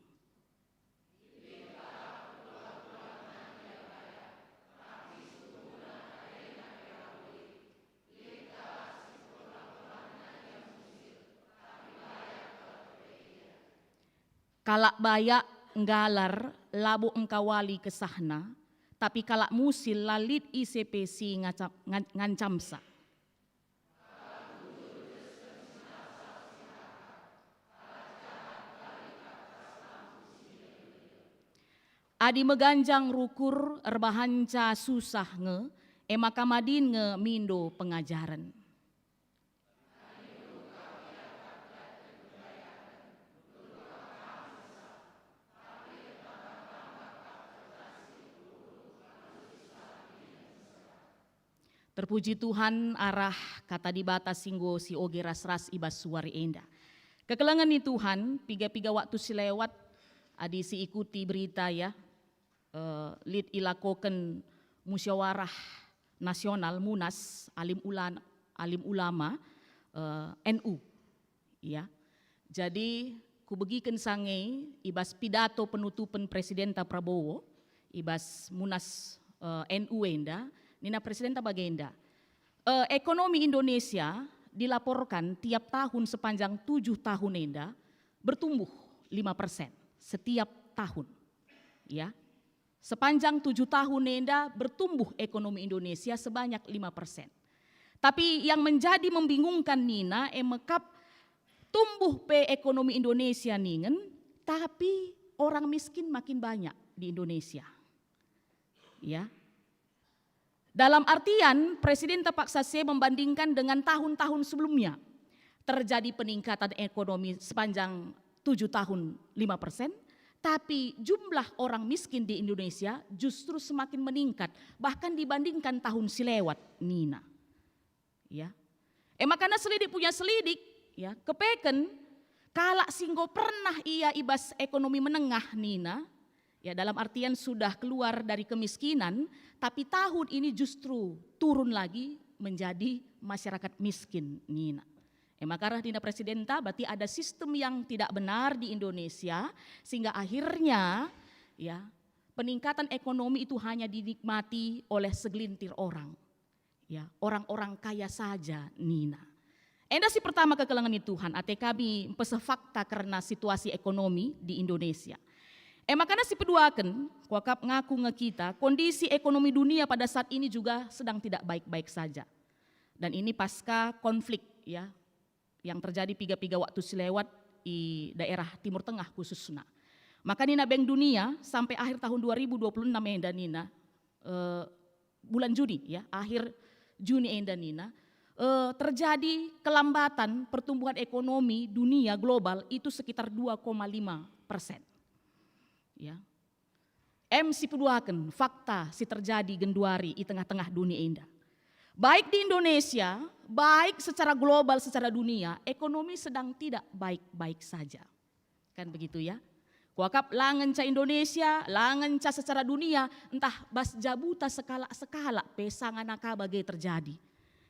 Kalak bayak nggalar labo engkawali kesahna, tapi kalak musil lalit ICPC ngancamsa. Adi meganjang rukur erbahanca susah nge, maka madin nge mindo pengajaran. Terpuji Tuhan arah kata di batas singgo si oge ras-ras ibas suari enda. Kekelangan ni Tuhan, piga-piga waktu silewat, adi si ikuti berita ya, lid ilakoken musyawarah nasional Munas alim ulama NU ya. Jadi kubegiken sange ibas pidato penutupan Presiden Prabowo ibas Munas NU enda nina Presiden bagenda. Ekonomi Indonesia dilaporkan tiap tahun sepanjang 7 tahun enda bertumbuh 5% setiap tahun ya. Sepanjang 7 tahun enda bertumbuh ekonomi Indonesia sebanyak 5%. Tapi yang menjadi membingungkan nina emekap tumbuh pe ekonomi Indonesia ningen, tapi orang miskin makin banyak di Indonesia. Ya. Dalam artian Presiden terpaksa membandingkan dengan tahun-tahun sebelumnya. Terjadi peningkatan ekonomi sepanjang 7 tahun 5%, tapi jumlah orang miskin di Indonesia justru semakin meningkat, bahkan dibandingkan tahun silewat, Nina. Ya. Makanya selidik punya selidik, ya, kepeken kalak singgo pernah ia ibas ekonomi menengah, Nina. Ya, dalam artian sudah keluar dari kemiskinan, tapi tahun ini justru turun lagi menjadi masyarakat miskin, Nina. Makanya Dina Presidenta berarti ada sistem yang tidak benar di Indonesia sehingga akhirnya ya peningkatan ekonomi itu hanya dinikmati oleh segelintir orang. Ya, orang-orang kaya saja, Nina. Enda si pertama kekelangan Tuhan, ate kami pese fakta karena situasi ekonomi di Indonesia. Makanya si peduakan, kuakap ngaku ngekita, kondisi ekonomi dunia pada saat ini juga sedang tidak baik-baik saja. Dan ini pasca konflik ya, yang terjadi piga-piga waktu silewat di daerah Timur Tengah khususnya. Maka Nina Bank Dunia sampai akhir tahun 2026 enda Nina, bulan Juni ya, akhir Juni enda Nina, terjadi kelambatan pertumbuhan ekonomi dunia global itu sekitar 2,5%. Ya. MC peduakan fakta si terjadi genduari di tengah-tengah dunia enda. Baik di Indonesia, baik secara global, secara dunia, ekonomi sedang tidak baik-baik saja. Kan begitu ya. Kuakap langen ca Indonesia, langen ca secara dunia, entah bas jabuta skala pesangan bagai terjadi.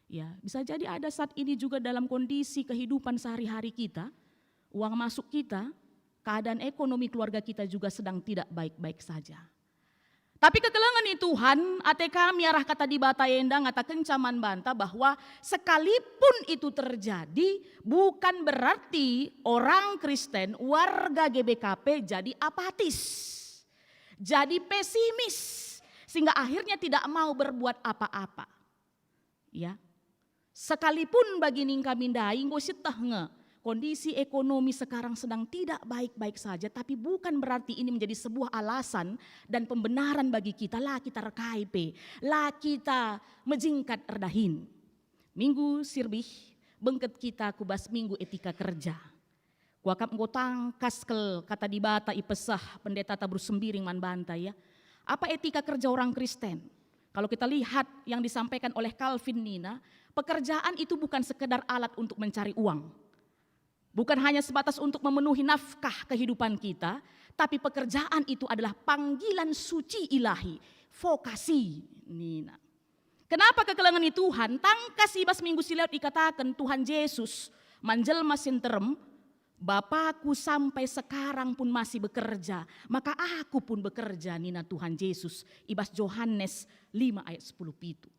Ya, bisa jadi ada saat ini juga dalam kondisi kehidupan sehari-hari kita, uang masuk kita, keadaan ekonomi keluarga kita juga sedang tidak baik-baik saja. Tapi kekelengan Tuhan, ate kami arah kata di bata enda ngata kencaman banta bahwa sekalipun itu terjadi bukan berarti orang Kristen warga GBKP jadi apatis, jadi pesimis sehingga akhirnya tidak mau berbuat apa-apa. Ya, sekalipun bagi ningka mindai ngositah kondisi ekonomi sekarang sedang tidak baik-baik saja, tapi bukan berarti ini menjadi sebuah alasan dan pembenaran bagi kita, lah kita rekaipe, lah kita menjingkat erdahin. Minggu sirbih, bengket kita kubas minggu etika kerja. Kuakap ngotang kaskel kata di bata ipesah pendeta Tabrus Sembiring man bantai ya. Apa etika kerja orang Kristen? Kalau kita lihat yang disampaikan oleh Calvin Nina, pekerjaan itu bukan sekedar alat untuk mencari uang. Bukan hanya sebatas untuk memenuhi nafkah kehidupan kita, tapi pekerjaan itu adalah panggilan suci ilahi, vokasi Nina. Kenapa kekelangan Tuhan? Tangkas ibas minggu silat dikatakan Tuhan Yesus manjelma sinterem, Bapakku sampai sekarang pun masih bekerja, maka aku pun bekerja Nina Tuhan Yesus. Ibas Yohanes 5 ayat 10 pitu.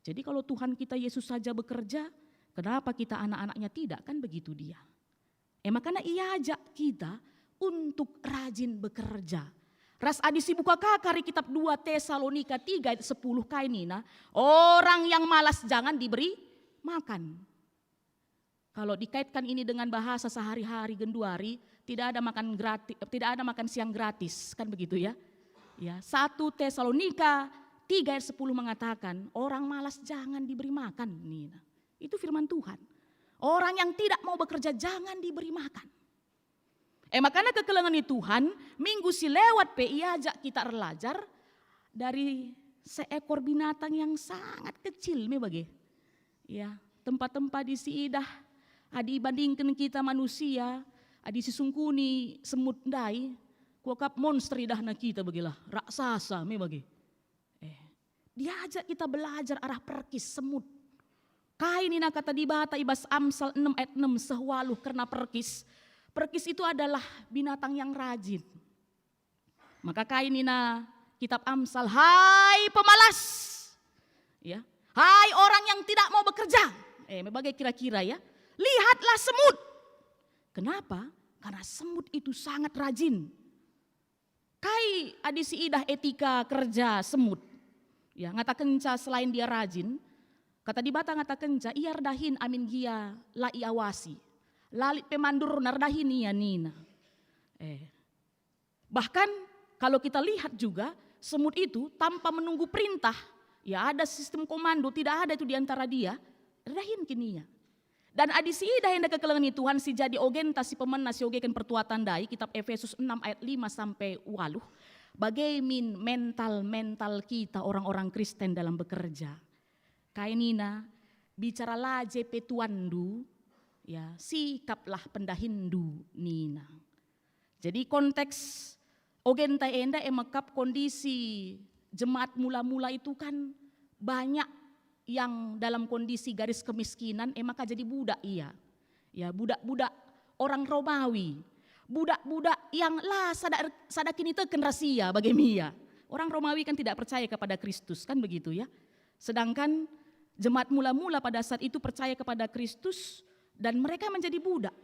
Jadi kalau Tuhan kita Yesus saja bekerja, kenapa kita anak-anaknya tidak? Kan begitu dia. Makanya ia ajak kita untuk rajin bekerja. Ras adisi buka kakari kitab 2 Tesalonika 3 ayat 10 kainina, orang yang malas jangan diberi makan. Kalau dikaitkan ini dengan bahasa sehari-hari genduari, tidak ada makan gratis, tidak ada makan siang gratis, kan begitu ya? Ya, 1 Tesalonika 3 ayat 10 mengatakan, orang malas jangan diberi makan. Nina. Itu firman Tuhan. Orang yang tidak mau bekerja jangan diberi makan. Makanya kekelengan Tuhan, minggu si lewat ia ajak kita belajar dari seekor binatang yang sangat kecil bagi. Ya, tempat-tempat di siidah adi bandingkan kita manusia, adi sisungkuni semut dai, kuakap monster idahna kita bagilah, raksasa bagi. Dia ajak kita belajar arah perkis semut. Kainina kata di bata ibas Amsal 6 ayat 6 sehwaluh karena perkis. Perkis itu adalah binatang yang rajin. Maka kainina kitab Amsal, hai pemalas. Ya. Hai orang yang tidak mau bekerja. Bagai kira-kira ya. Lihatlah semut. Kenapa? Karena semut itu sangat rajin. Kai adisi idah etika kerja semut. Ya, ngata kenca selain dia rajin, kata di bata ngata kenca, ia redahin amin gia la iawasi. Lalit pemandur nardahin ia nina. Bahkan kalau kita lihat juga semut itu tanpa menunggu perintah, ya ada sistem komando, tidak ada itu diantara dia, redahin kinia. Dan adisi ida hendak kekelengan Tuhan si jadi ogenta si pemena si ogeken pertuatan dai kitab Efesus 6 ayat 5 sampai 8. Bagaimana mental kita orang-orang Kristen dalam bekerja. Kainina bicara laje petuandu ya sikaplah pendahindu nina. Jadi konteks ogenta enda emakap kondisi jemaat mula-mula itu kan banyak yang dalam kondisi garis kemiskinan maka jadi budak iya. Ya budak-budak orang Romawi. Budak-budak yang lah sadakin itu ken rahasia bagi Mia. Orang Romawi kan tidak percaya kepada Kristus kan begitu ya. Sedangkan jemaat mula-mula pada saat itu percaya kepada Kristus dan mereka menjadi budak.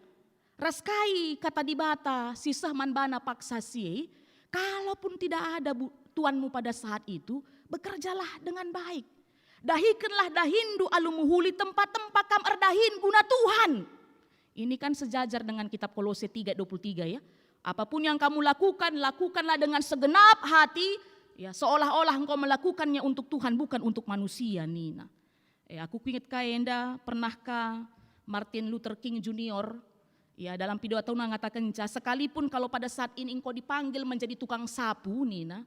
Raskai kata di bata sisah manbana paksa sie, kalaupun tidak ada tuanmu pada saat itu, bekerjalah dengan baik. Dahikanlah dahindu alumuhuli tempat-tempat kam erdahin guna Tuhan. Ini kan sejajar dengan kitab Kolose 3:23 ya. Apapun yang kamu lakukan, lakukanlah dengan segenap hati, ya seolah-olah engkau melakukannya untuk Tuhan bukan untuk manusia Nina. Aku ingat kaenda pernahkah Martin Luther King Junior ya dalam pidato mengatakan sekalipun kalau pada saat ini engkau dipanggil menjadi tukang sapu Nina,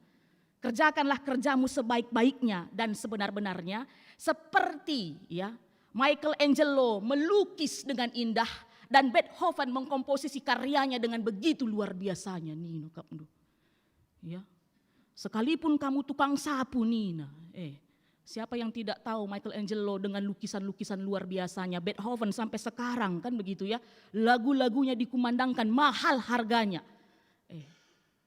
kerjakanlah kerjamu sebaik-baiknya dan sebenar-benarnya seperti ya Michelangelo melukis dengan indah dan Beethoven mengkomposisi karyanya dengan begitu luar biasanya Nina kapnu. Ya. Sekalipun kamu tukang sapu Nina, siapa yang tidak tahu Michelangelo dengan lukisan-lukisan luar biasanya, Beethoven sampai sekarang kan begitu ya, lagu-lagunya dikumandangkan mahal harganya.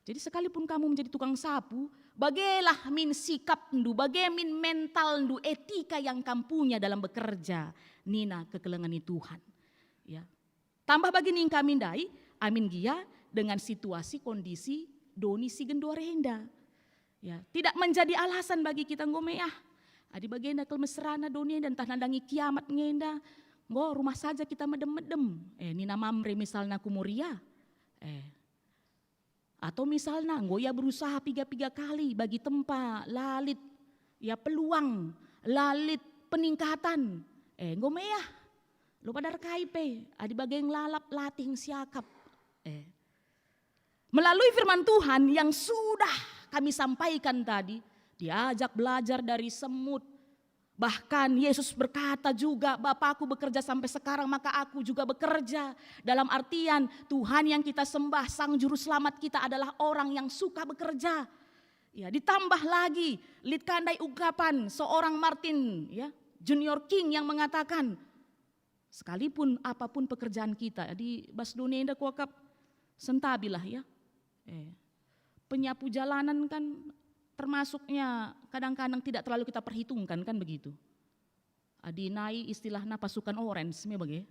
Jadi sekalipun kamu menjadi tukang sapu, bagailah min sikap ndu, bagaimana mental ndu, etika yang kampunya dalam bekerja, Nina kekelengani Tuhan. Ya. Tambah bagi ning kami dai, amin gia dengan situasi kondisi doni si gendorenda. Ya, tidak menjadi alasan bagi kita ngomeah. Adi bagenda kelmesrana doni dan tandangi kiamat ngenda. Ngo rumah saja kita medem-medem. Nina mamre misalnya kumuria. Atau misalnya ya berusaha 3 kali bagi tempat, lalit, ya peluang, lalit peningkatan. Ngomeyah, lo pada KIP, adi bagian lalap latih siakap. Melalui firman Tuhan yang sudah kami sampaikan tadi, diajak belajar dari semut. Bahkan Yesus berkata juga, Bapakku bekerja sampai sekarang maka aku juga bekerja. Dalam artian Tuhan yang kita sembah, Sang Juru Selamat kita adalah orang yang suka bekerja. Ya, ditambah lagi litkandai ungkapan seorang Martin ya, Junior King yang mengatakan, sekalipun apapun pekerjaan kita, di bas dunia indah kuakap sentabilah ya. Penyapu jalanan kan termasuknya kadang-kadang tidak terlalu kita perhitungkan kan begitu. Adinai istilahnya pasukan orange me bagi.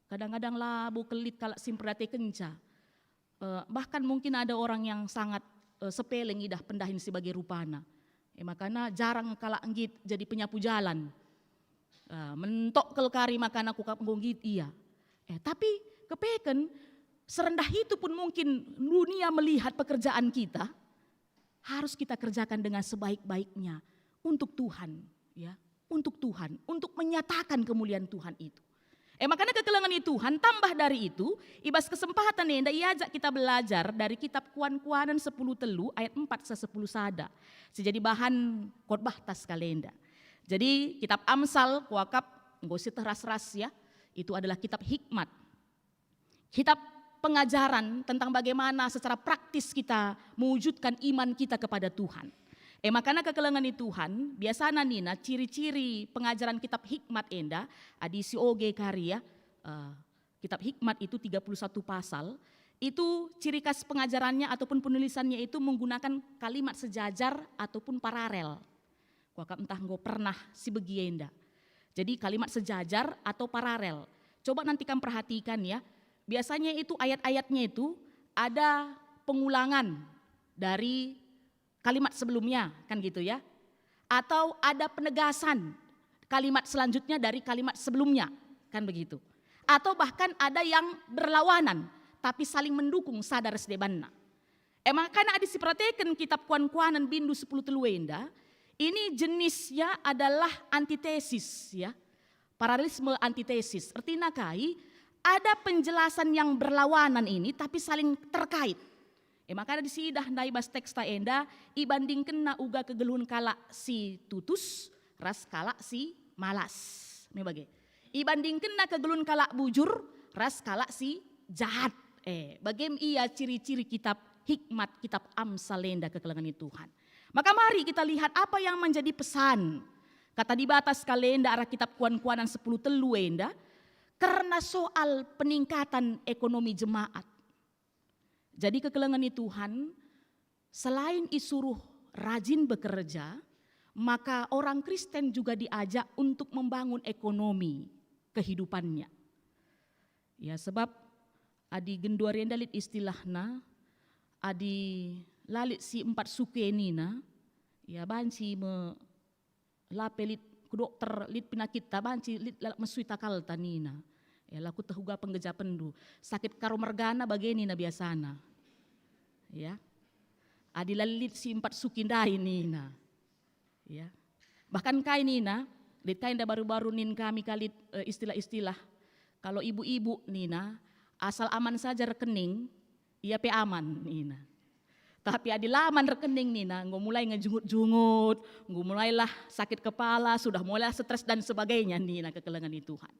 Kadang-kadang labu kelit kalak simprate kenca. Bahkan mungkin ada orang yang sangat sepele ngidah pendahin sebagai rupana. Makanya jarang kalak nggit jadi penyapu jalan. Mentok kelkari makana aku nggit iya. Tapi kepeken serendah itu pun mungkin dunia melihat pekerjaan kita. Harus kita kerjakan dengan sebaik-baiknya untuk Tuhan, ya, untuk Tuhan, untuk menyatakan kemuliaan Tuhan itu. Makanya kekelengan Tuhan tambah dari itu, ibas kesempatan nih, iajak kita belajar dari kitab Kuan-Kuanan 10 telu ayat 4 se 10 sada. Jadi bahan khotbah tas kalenda. Jadi kitab Amsal kuakap ngosit ras-ras ya, itu adalah kitab hikmat. Kitab pengajaran tentang bagaimana secara praktis kita mewujudkan iman kita kepada Tuhan. Makanya kekelengan Tuhan, biasanya Nina ciri-ciri pengajaran kitab hikmat enda, adisi oge karya, kitab hikmat itu 31 pasal, itu ciri khas pengajarannya ataupun penulisannya itu menggunakan kalimat sejajar ataupun paralel. Kuakap entah engkau pernah si begienda. Jadi kalimat sejajar atau paralel. Coba nanti kamu perhatikan ya. Biasanya itu ayat-ayatnya itu ada pengulangan dari kalimat sebelumnya kan gitu ya. Atau ada penegasan kalimat selanjutnya dari kalimat sebelumnya kan begitu. Atau bahkan ada yang berlawanan tapi saling mendukung sadar sedebanna. Makanya ada diperhatikan kitab Kuan-Kuanan bindu 10 teluenda. Ini jenisnya adalah antitesis ya. Paralelisme antitesis. Artinya kai ada penjelasan yang berlawanan ini tapi saling terkait. Makanya di sini dah naibas teks ta enda ibandingkan na uga kegelun kala si tutus ras kala si malas. Ini bagi. Ibandingkan na kegelun kala bujur ras kala si jahat. Bagaimana ia ciri-ciri kitab hikmat, kitab Amsal enda kekelengan Tuhan. Maka mari kita lihat apa yang menjadi pesan. Kata di batas kalenda arah kitab kuan-kuanan 10 telu enda. Karena soal peningkatan ekonomi jemaat. Jadi kekelengan Tuhan selain disuruh rajin bekerja. Maka orang Kristen juga diajak untuk membangun ekonomi kehidupannya. Ya sebab adi genduari enda lit istilahna, adi lalit si 4 suke nina, ya banci me lapelit ku dokter lit penyakit ta banci lit mesui takal tanina. Ya laku tehuga penggeja pendu, sakit karo mergana bageni na biasana. Ya. Adi lalit si 4 sukindai nina. Ya. Bahkan kai nina, lit kai nda baru-baru nin kami kalit istilah-istilah. Kalau ibu-ibu nina, asal aman saja rekening, ia pe aman nina. Tapi adi laman rekening nina, nggak mulai ngejungut-jungut, nggak mulailah sakit kepala, sudah mulai stres dan sebagainya nina kekelengan Tuhan.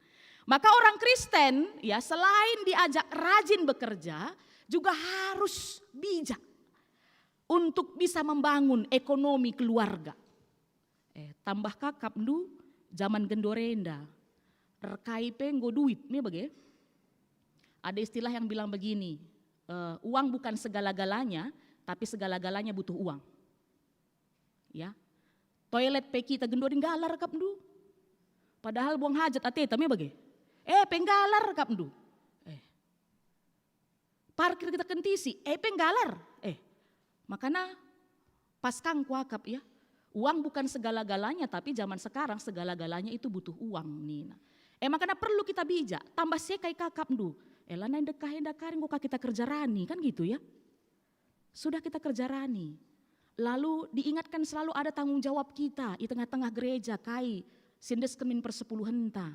Maka orang Kristen ya selain diajak rajin bekerja, juga harus bijak untuk bisa membangun ekonomi keluarga. Tambah kakap ndu zaman gendorenda, rekaipe nggo duit, ini bagai. Ada istilah yang bilang begini, uang bukan segala-galanya, tapi segala-galanya butuh uang. Ya, toilet pe kita gendorin galar kap ndu. Padahal buang hajat ate tami bagai. Penggalar kap ndu. Parkir kita kentisi, penggalar. Makanya pas kang kuakap ya. Uang bukan segala-galanya, tapi zaman sekarang segala-galanya itu butuh uang nina. Makanya perlu kita bijak, tambah sekai kakap ndu. Lana dekah-dekarin kok kita kerja rani, kan gitu ya. Sudah kita kerja rani. Lalu diingatkan selalu ada tanggung jawab kita di tengah-tengah gereja kai sindes kemin persepuluhan ta.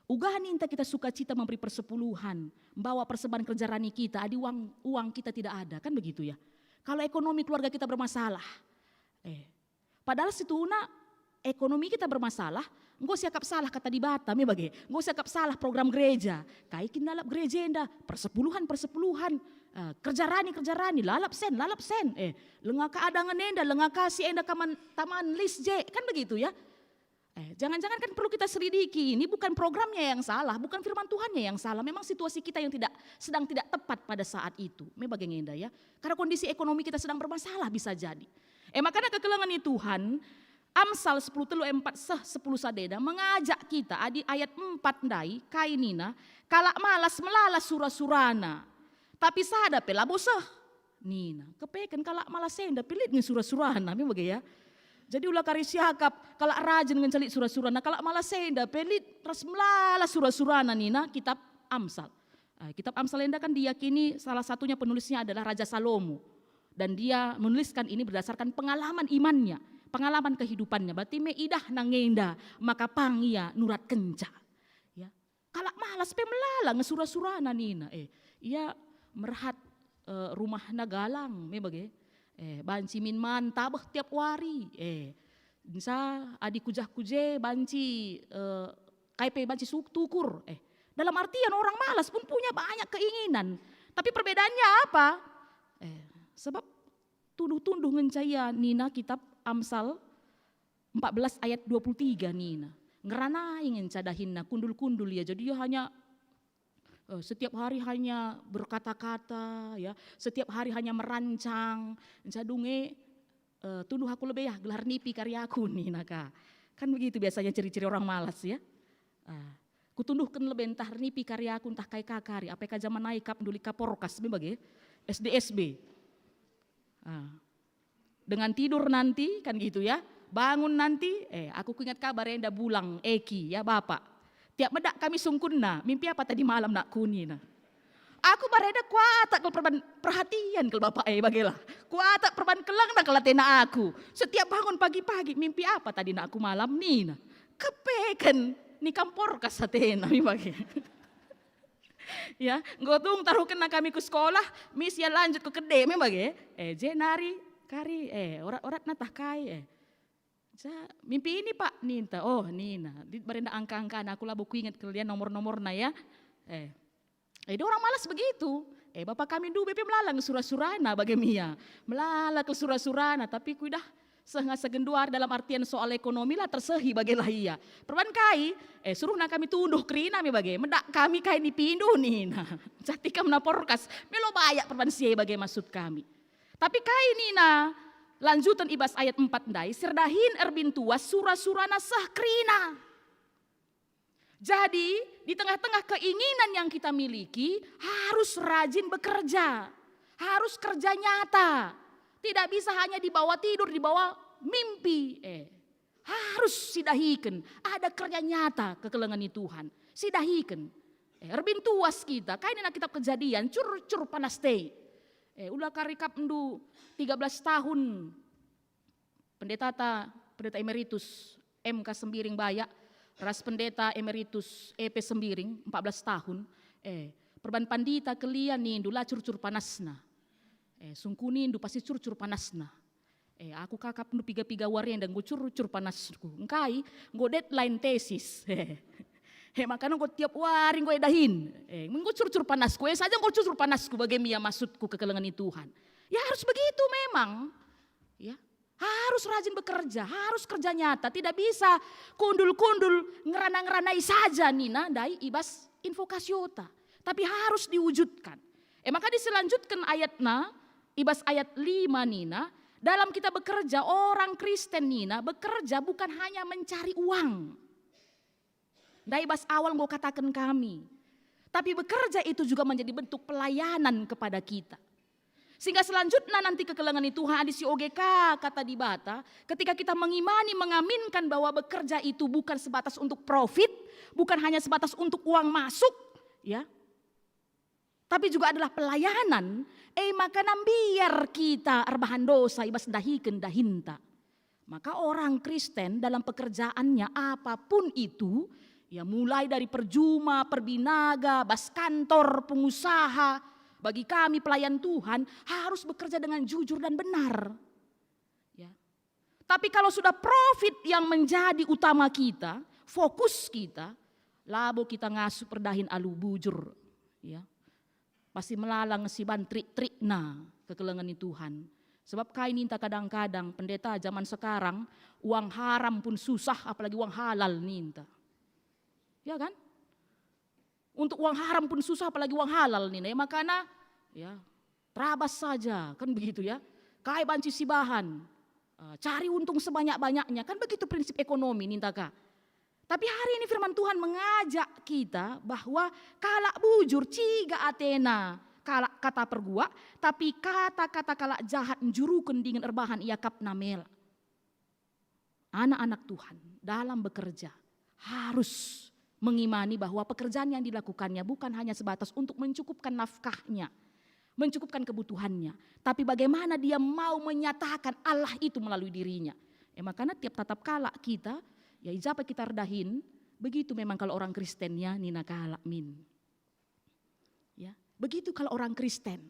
Ugahan inta kita sukacita memberi persepuluhan, membawa persembahan kerja rani kita, adi uang kita tidak ada, kan begitu ya. Kalau ekonomi keluarga kita bermasalah, padahal situna ekonomi kita bermasalah, nggak siakap salah kata di Batam ya bagi, nggak siakap salah program gereja, kai kindalap gereja enda persepuluhan, kerja rani, lalap sen, lengaka adangan enda, lengaka si enda kaman taman list J, kan begitu ya. Jangan-jangan kan perlu kita selidiki, ini bukan programnya yang salah, bukan firman Tuhannya yang salah, memang situasi kita yang sedang tidak tepat pada saat itu. Bagaimana ya, karena kondisi ekonomi kita sedang bermasalah bisa jadi. Makanya kekelengan Tuhan, Amsal 10 telu 4 10 sadeda mengajak kita di ayat 4 ndai kainina kalak malas melalas surah-surana tapi sada pela bosah nina kepeken kalak malas senda pilit nge surah-surana bagaimana ya. Jadi ulah kari siakap kalak rajin ngencalik surah-surana kalak malas senda pelit ras melalas surah-surana nina kitab Amsal. Kitab Amsal enda kan diyakini salah satunya penulisnya adalah Raja Salomo dan dia menuliskan ini berdasarkan pengalaman imannya. Pengalaman kehidupannya, berarti meidah nangenda maka pangia nurat kenca. Ya, kalak malas pemelala ngesura-surana nina. Ia merhat rumah nagalang, bagai. Banci min man tabah tiap wari. Bisa adi kujah-kuje banci kaipe banci tukur. Dalam artian orang malas pun punya banyak keinginan. Tapi perbedaannya apa? Sebab tunduh-tunduh ngencaya nina kitab Amsal 14 ayat 23 nina. Ngerana ingin cadahinna kundul-kundul ya. Jadi dia hanya setiap hari hanya berkata-kata ya. Setiap hari hanya merancang. Cadunge tunduh aku lebih ya gelar nipi karyaku nina ka. Kan begitu biasanya ciri-ciri orang malas ya. Kutunduhkan lebih entah nipi karyaku entah kai kakari. Apakah zaman naik kap duli kaporkas bagi SDSB. Dengan tidur nanti kan gitu ya, bangun nanti, aku ingat kabar enda bulang Eki ya bapak. Tiap medak kami sungkunna, mimpi apa tadi malam nak kunina. Aku bareda kuatak kalau perhatian kalau bapak bagilah. Kuatak perban kelang nak kelatena aku. Setiap bangun pagi-pagi mimpi apa tadi nak aku malam nina. Kepeken ni kampor kasatena mi bagi. Ya, gotung taruh kena kami ke sekolah, mis ya lanjut ke kede mi bagi. Jenari kari orat natah kai mimpi ini Pak Ninta. Oh Nina, di barenda angka-angka aku lah buku ingat kalian nomor-nomornya ya. Dia orang malas begitu. Bapak kami dulu BP melalang surah-surana bagi Mia. Melala ke surah-surana tapi ku dah sehingga segenduar dalam artian soal ekonomi lah tersehi bagilah iya. Perban kai, suruh nak kami tunduh kerina mi bagi. Mendak kami kai ni pindu Nina. Jati kam naporkas, melo bayak perban siya bagi maksud kami. Tapi kai Nina, lanjutan ibas ayat 4 dai, sirdahin erbin tua surah-surana sah kerina. Jadi di tengah-tengah keinginan yang kita miliki harus rajin bekerja, harus kerja nyata. Tidak bisa hanya dibawa tidur, dibawa mimpi. Harus sidahikan, ada kerja nyata kekelengan Tuhan. Sidahikan. Erbin tuas kita, kayak kitab Kejadian, cur panas teh. Ulah karikap endu 13 tahun pendeta emeritus MK Sembiring Bayak, ras pendeta emeritus EP Sembiring 14 tahun. Perban pandita kelian nindu lah cur panasna. Sungkuni nindu pasti cur panasna. Aku kakap nu piga-piga warian dan gue cur panasku. Engkai gue deadline tesis. Makanya gue tiap waring gue dahin. Gue cur panasku. Saja gue cur panasku bagi Mia maksudku kekelengan Tuhan. Ya harus begitu memang. Ya. Harus rajin bekerja, harus kerja nyata. Tidak bisa kundul-kundul ngerana-ngeranai saja Nina dari ibas invokasiota. Tapi harus diwujudkan. Maka diselanjutkan ayatnya, ibas ayat 5 Nina. Dalam kita bekerja, orang Kristen Nina bekerja bukan hanya mencari uang. Dari ibas awal gue katakan kami. Tapi bekerja itu juga menjadi bentuk pelayanan kepada kita. Sehingga selanjutnya nanti kekelengan Tuhan di OGK kata di Bata, ketika kita mengimani, mengaminkan bahwa bekerja itu bukan sebatas untuk profit, bukan hanya sebatas untuk uang masuk, ya, tapi juga adalah pelayanan. Maka biar kita arbahan dosa ibas dahiken dahinta. Maka orang Kristen dalam pekerjaannya apapun itu, ya mulai dari perjuma, perbinaga, bas kantor, pengusaha, bagi kami pelayan Tuhan harus bekerja dengan jujur dan benar. Ya. Tapi kalau sudah profit yang menjadi utama kita, fokus kita, labo kita ngasuh perdahin alu bujur. Ya. Pasti melalang si bantrik-trik na kekelengan Tuhan. Sebab kain ninta kadang-kadang pendeta zaman sekarang uang haram pun susah apalagi uang halal ninta. Ya kan? Untuk uang haram pun susah apalagi uang halal nih. Makanya ya terabas saja kan begitu ya. Kai banci si bahan. Cari untung sebanyak-banyaknya. Kan begitu prinsip ekonomi nintaka. Tapi hari ini firman Tuhan mengajak kita bahwa kalak bujur ciga Athena. Kalak kata pergua. Tapi kata-kata kalak jahat menjurukan dengan erbahan ia kap namel. Anak-anak Tuhan dalam bekerja harus mengimani bahwa pekerjaan yang dilakukannya bukan hanya sebatas untuk mencukupkan nafkahnya, mencukupkan kebutuhannya, tapi bagaimana dia mau menyatakan Allah itu melalui dirinya. Makanya tiap tatap kalak kita, ya ijapa kita redahin, begitu memang kalau orang Kristennya nina kalak min. Ya, begitu kalau orang Kristen.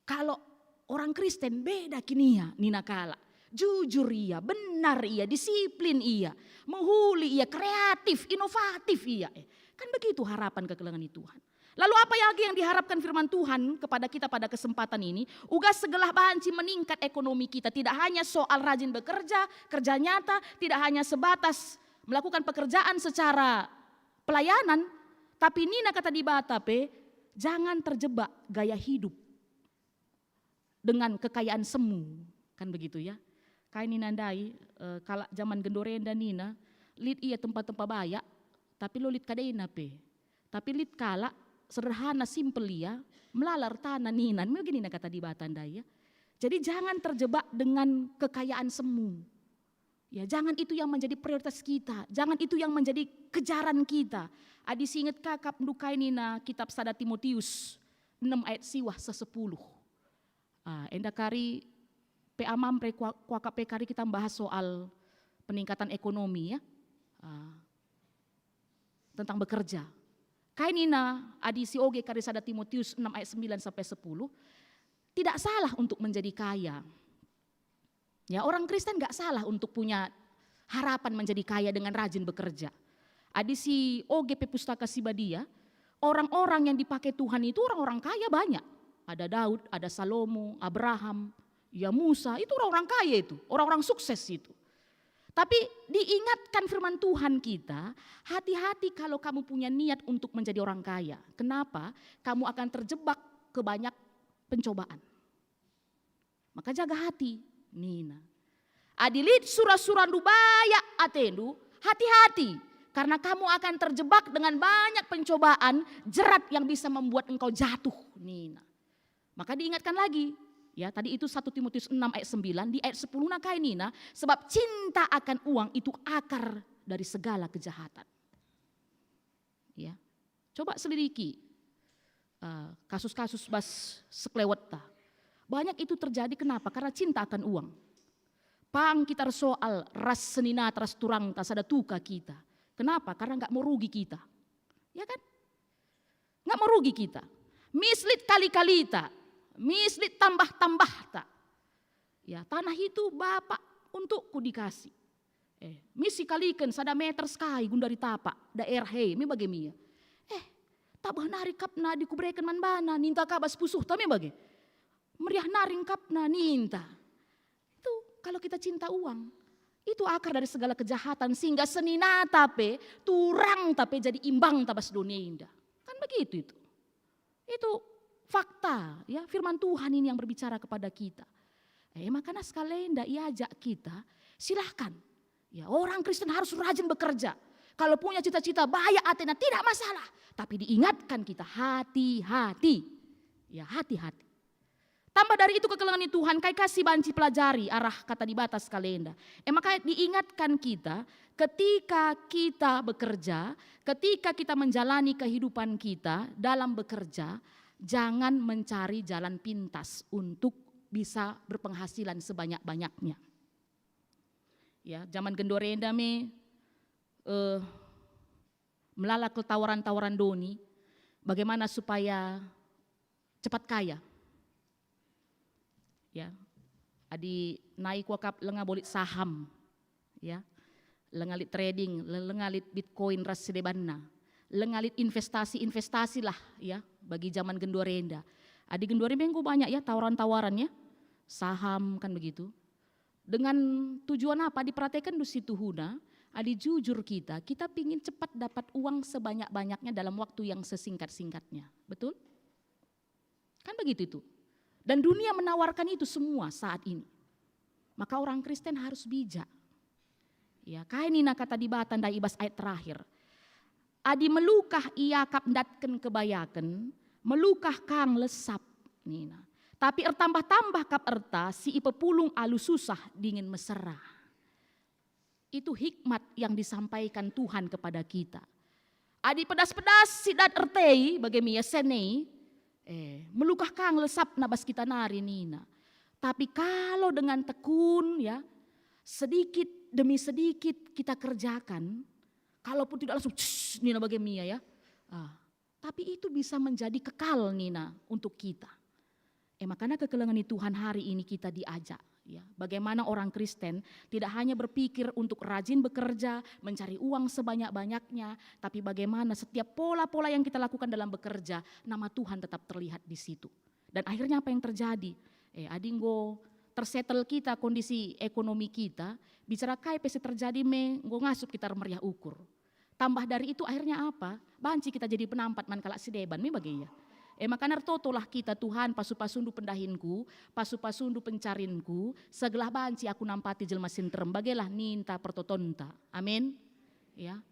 Kalau orang Kristen beda kini ya nina kalak. Jujur ia, benar ia, disiplin ia, menghuli ia, kreatif, inovatif ia. Kan begitu harapan kekelengan Tuhan. Lalu apa lagi yang diharapkan firman Tuhan kepada kita pada kesempatan ini? Ugas segelah banci meningkat ekonomi kita. Tidak hanya soal rajin bekerja, kerja nyata, tidak hanya sebatas melakukan pekerjaan secara pelayanan. Tapi Nina kata di Batape, jangan terjebak gaya hidup dengan kekayaan semu. Kan begitu ya. Kain ninandai, kalau zaman gendorenda Nina, lit iya tempat-tempat bayak, tapi lo lit kadaina pe. Tapi lit kala sederhana simpel ya, melalar tanah Nina, begini kata di Batandai ya. Jadi jangan terjebak dengan kekayaan semu. Ya, jangan itu yang menjadi prioritas kita, jangan itu yang menjadi kejaran kita. Adi singet kakap ndukai Nina kitab Sada Timotius 6 ayat siwah 10. Endakari PA Mampre kuaka PKR kita bahas soal peningkatan ekonomi ya. tentang bekerja. Kainina adisi oge karisada Timotius 6 ayat 9 sampai 10. Tidak salah untuk menjadi kaya. Ya, orang Kristen gak salah untuk punya harapan menjadi kaya dengan rajin bekerja. Adisi OGP Pustaka Sibadia, orang-orang yang dipakai Tuhan itu orang-orang kaya banyak. Ada Daud, ada Salomo, Abraham, ya Musa, itu orang-orang kaya itu, orang-orang sukses itu. Tapi diingatkan firman Tuhan kita, hati-hati kalau kamu punya niat untuk menjadi orang kaya. Kenapa? Kamu akan terjebak ke banyak pencobaan. Maka jaga hati, Nina. Adilit surah-surah dubaya atendu, hati-hati. Karena kamu akan terjebak dengan banyak pencobaan, jerat yang bisa membuat engkau jatuh, Nina. Maka diingatkan lagi, ya tadi itu 1 Timotius 6 ayat 9, di ayat 10 nakai Nina, sebab cinta akan uang itu akar dari segala kejahatan. Ya, coba selidiki kasus-kasus bas seklewet. Banyak itu terjadi kenapa? Karena cinta akan uang. Pang kita soal ras senina teras turang tas ada tuka kita. Kenapa? Karena nggak mau rugi kita. Ya kan? Nggak mau rugi kita. Mislit kali-kali tak. Mislit tambah-tambah tak. Ya, tanah itu Bapak untukku dikasih. Misi kalikan sada meter sekali gundari tapak daerah hei, mi bagemia. Tabah nari kapna dikubrekan manbana, ninta kabas pusuh tami bage. Meriah naring kapna ninta. Itu kalau kita cinta uang. Itu akar dari segala kejahatan sehingga senina tape, turang tape jadi imbang tabas dunia indah. Kan begitu itu. Itu fakta ya, firman Tuhan ini yang berbicara kepada kita. Makanya sekalian ajak kita, silahkan. Ya, orang Kristen harus rajin bekerja. Kalau punya cita-cita bahaya Athena tidak masalah. Tapi diingatkan kita hati-hati. Ya, hati-hati. Tambah dari itu kekelengan Tuhan, kai kasih banci pelajari arah kata di batas kalenda. Maka diingatkan kita ketika kita bekerja, ketika kita menjalani kehidupan kita dalam bekerja, jangan mencari jalan pintas untuk bisa berpenghasilan sebanyak-banyaknya. Ya, zaman gendorenda melalak tawaran-tawaran doni, bagaimana supaya cepat kaya. Ya, adi naik wakap lenga bolit saham, ya, lengalit trading, lengalit bitcoin ras sedebanna, lengalit investasi lah, ya, bagi zaman gendorenda. Adi gendorenda minggu banyak ya tawaran-tawarannya, saham kan begitu. Dengan tujuan apa? Diperhatikan di situ huna, adi jujur kita pingin cepat dapat uang sebanyak-banyaknya dalam waktu yang sesingkat-singkatnya, betul? Kan begitu itu. Dan dunia menawarkan itu semua saat ini. Maka orang Kristen harus bijak. Ya, kainina kata di batan dari ibas ayat terakhir. Adi melukah ia kap datken kebayaken, melukah kang lesap nina. Tapi tambah-tambah kap erta si ipepulung alu susah dingin mesra. Itu hikmat yang disampaikan Tuhan kepada kita. Adi pedas-pedas si dat ertei bagemia senei. Melukah kang lesap nabas kita nari nina. Tapi kalau dengan tekun ya, sedikit demi sedikit kita kerjakan, kalaupun tidak langsung nina bagemia ya, tapi itu bisa menjadi kekal nina untuk kita. Makanya kekelengan Tuhan hari ini kita diajak. Ya, bagaimana orang Kristen tidak hanya berpikir untuk rajin bekerja, mencari uang sebanyak-banyaknya, tapi bagaimana setiap pola-pola yang kita lakukan dalam bekerja, nama Tuhan tetap terlihat di situ. Dan akhirnya apa yang terjadi? Adinggo tersetel kita kondisi ekonomi kita, bicara kai pesi terjadi nggo ngasup kita meriah ukur. Tambah dari itu akhirnya apa? Banci kita jadi penampat man kalak sideban mi bagaya. Makanya totolah kita Tuhan pasu-pasundu pendahinku, pasu-pasundu pencarinku, segelah banci aku nampati jelma sinterem, bagelah ninta pertotonta. Amin. Ya.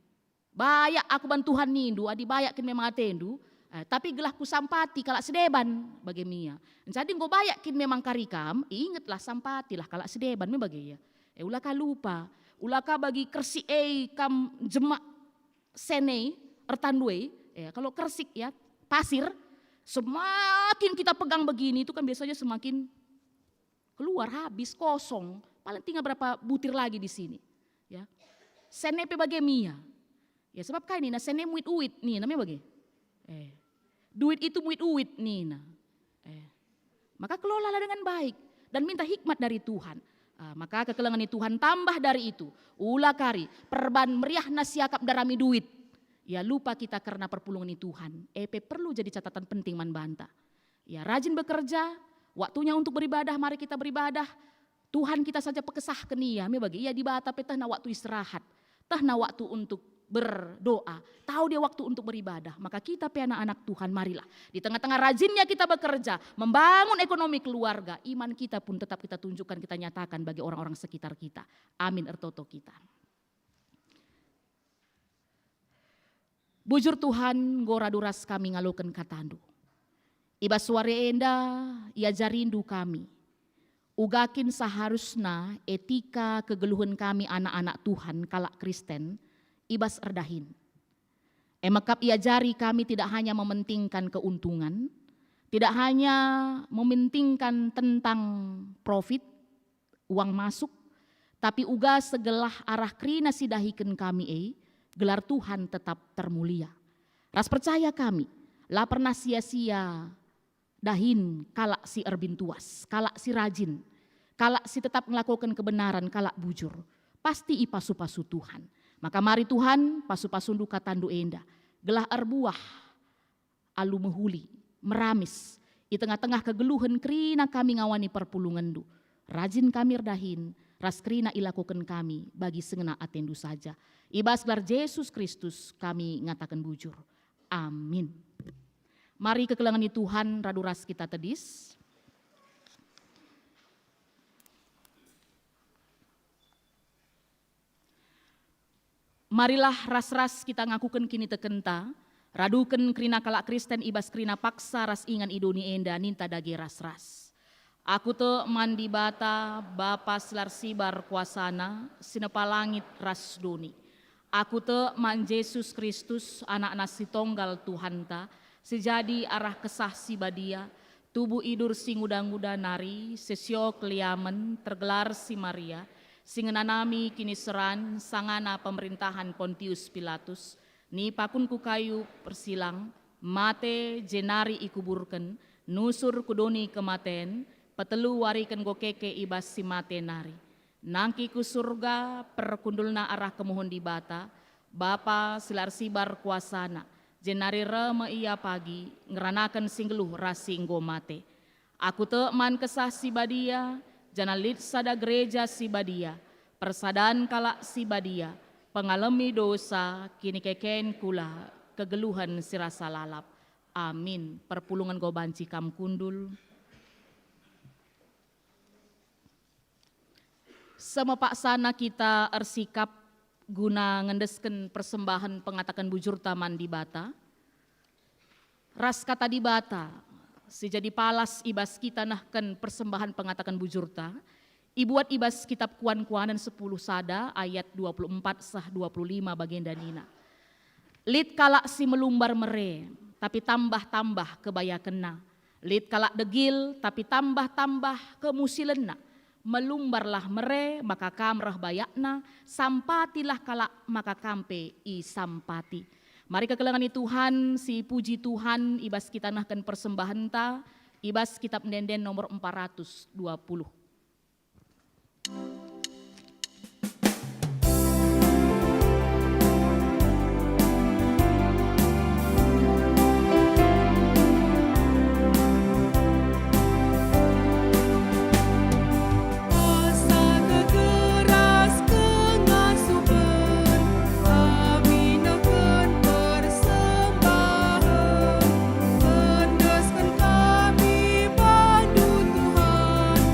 Bayak aku bantuhan nindu, adi bayak kin memang atendu, tapi gelah ku sampati kalak sedeban bagemia. Jadi nggo bayak kin memang karikam, ingetlah sampatilah kalak sedeban mi bagaya. Ulaka lupa, ulaka bagi kersi kam jemak senei ertandue, kalau kersik ya, pasir. Semakin kita pegang begini itu kan biasanya semakin keluar habis kosong. Paling tinggal berapa butir lagi di sini. Ya. Senepe bagemia. Ya sebab kain nina sene muit uit nih namanya bagi. Duit itu muit uit nina. Maka kelolalah dengan baik dan minta hikmat dari Tuhan. Maka kekelengan Tuhan tambah dari itu. Ulah kari perban meriah nasiakap darami duit. Ya lupa kita karena perpulungan Tuhan. Perlu jadi catatan penting man banta. Ya rajin bekerja, waktunya untuk beribadah, mari kita beribadah. Tuhan kita saja pekesah kenia, bagi ia di bata petah na waktu istirahat, tah na waktu untuk berdoa, tahu dia waktu untuk beribadah. Maka kita anak-anak Tuhan marilah di tengah-tengah rajinnya kita bekerja, membangun ekonomi keluarga, iman kita pun tetap kita tunjukkan, kita nyatakan bagi orang-orang sekitar kita. Amin ertoto kita. Bujur Tuhan gora duras kami ngalukan katandu. Iba suare enda ia jarindu kami. Ugakin seharusnya etika kegeluhan kami anak-anak Tuhan kalak Kristen ibas erdahin. Emakap ia jari kami tidak hanya mementingkan keuntungan, tidak hanya mementingkan tentang profit, uang masuk, tapi uga segelah arah krina sidahiken kami gelar Tuhan tetap termulia. Ras percaya kami, lah pernah sia-sia dahin kalak si erbin tuas, kalak si rajin, kalak si tetap melakukan kebenaran, kalak bujur. Pasti ipasu-pasu Tuhan. Maka mari Tuhan pasu-pasundu katandu enda. Gelah arbuah alu mehuli, meramis. Di tengah-tengah kegeluhan krina kami ngawani perpulungan du. Rajin kami erdahin, ras krina ilakukan kami bagi sengena atendu saja. Ibas gelar Yesus Kristus kami ngatakan bujur. Amin. Mari kekelangan Tuhan raduras kita tedis. Marilah ras-ras kita ngakukan kini tekenta, raduken krina kalak Kristen ibas krina paksa ras ingan idoni enda ninta dage ras-ras. Aku te mandi bata bapa selar sibar kuasana sinepalangit ras doni. Aku te man Yesus Kristus anak nasi tonggal Tuhan ta, sejadi arah kesah si badia, tubuh idur si nguda-nguda nari, sesio keliamen tergelar si Maria, singenanami kini seran sangana pemerintahan Pontius Pilatus, ni pakun ku kayu persilang, mate jenari ikuburken, nusur kudoni kematen, petelu wariken gokeke ibas si mate nari. Nangki ku surga perkundulna arah kemohon di bata, bapa silar sibar kuasana, jenari reme ia pagi, ngeranakan singgeluh rasi nggo mate. Aku te man kesah si badia, janalit sada gereja si badia, persadaan kalak si badia, pengalami dosa, kini keken kula, kegeluhan si rasa lalap. Amin. Perpulungan go banci kam kundul. Semepak sana kita ersikap guna ngendesken persembahan pengatakan bujur taman di bata. Ras kata di bata, si jadi palas ibas kita nahkan persembahan pengatakan bujur ta. Ibuat ibas kitab kuan-kuanan 10 sada ayat 24 sah 25 bagian danina. Lid kalak si melumbar mere, tapi tambah-tambah kebaya kena. Lid kalak degil, tapi tambah-tambah kemusilena. Melumbarlah mere, maka kamrah bayakna, sampatilah kalak maka kampe i sampati. Mari kekelangan Tuhan, si puji Tuhan, ibas kita nahkan persembahan ta, ibas kitab Denden nomor 420. Endeskan kami bandu Tuhan,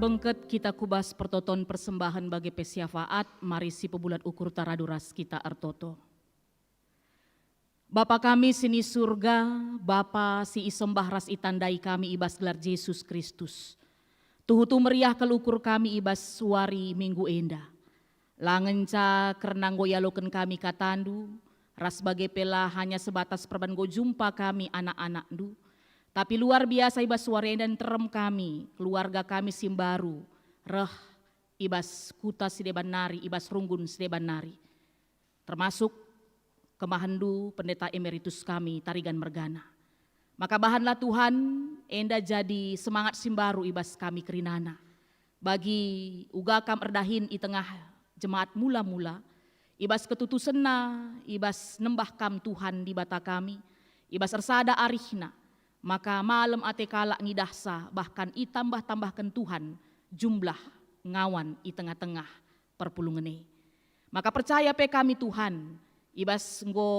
Bengket kita kubas pertoton persembahan bagi pesyafaat, mari si pebulat ukur taraduras kita artoto. Bapa kami sini surga, Bapa si isembah ras itandai kami ibas gelar Yesus Kristus. Tuhutu meriah kelukur kami ibas suari minggu enda. Langenca kerenang goyaloken kami katandu, ras bagai pela hanya sebatas perban go jumpa kami anak-anak du. Tapi luar biasa ibas suara dan terem kami, keluarga kami simbaru, reh ibas kuta sideban nari, ibas runggun sideban nari. Termasuk kemahandu pendeta emeritus kami Tarigan Mergana. Maka bahanlah Tuhan, enda jadi semangat simbaru ibas kami kerinana. Bagi ugakam erdahin i tengah jemaat mula-mula, ibas ketutusena, ibas nembah kam Tuhan di bata kami, ibas ersada arihna. Maka malam ate kalak ngidahsa bahkan itambah-tambahkan Tuhan jumlah ngawan i tengah-tengah perpulungene. Maka percaya pe kami Tuhan, ibas nggo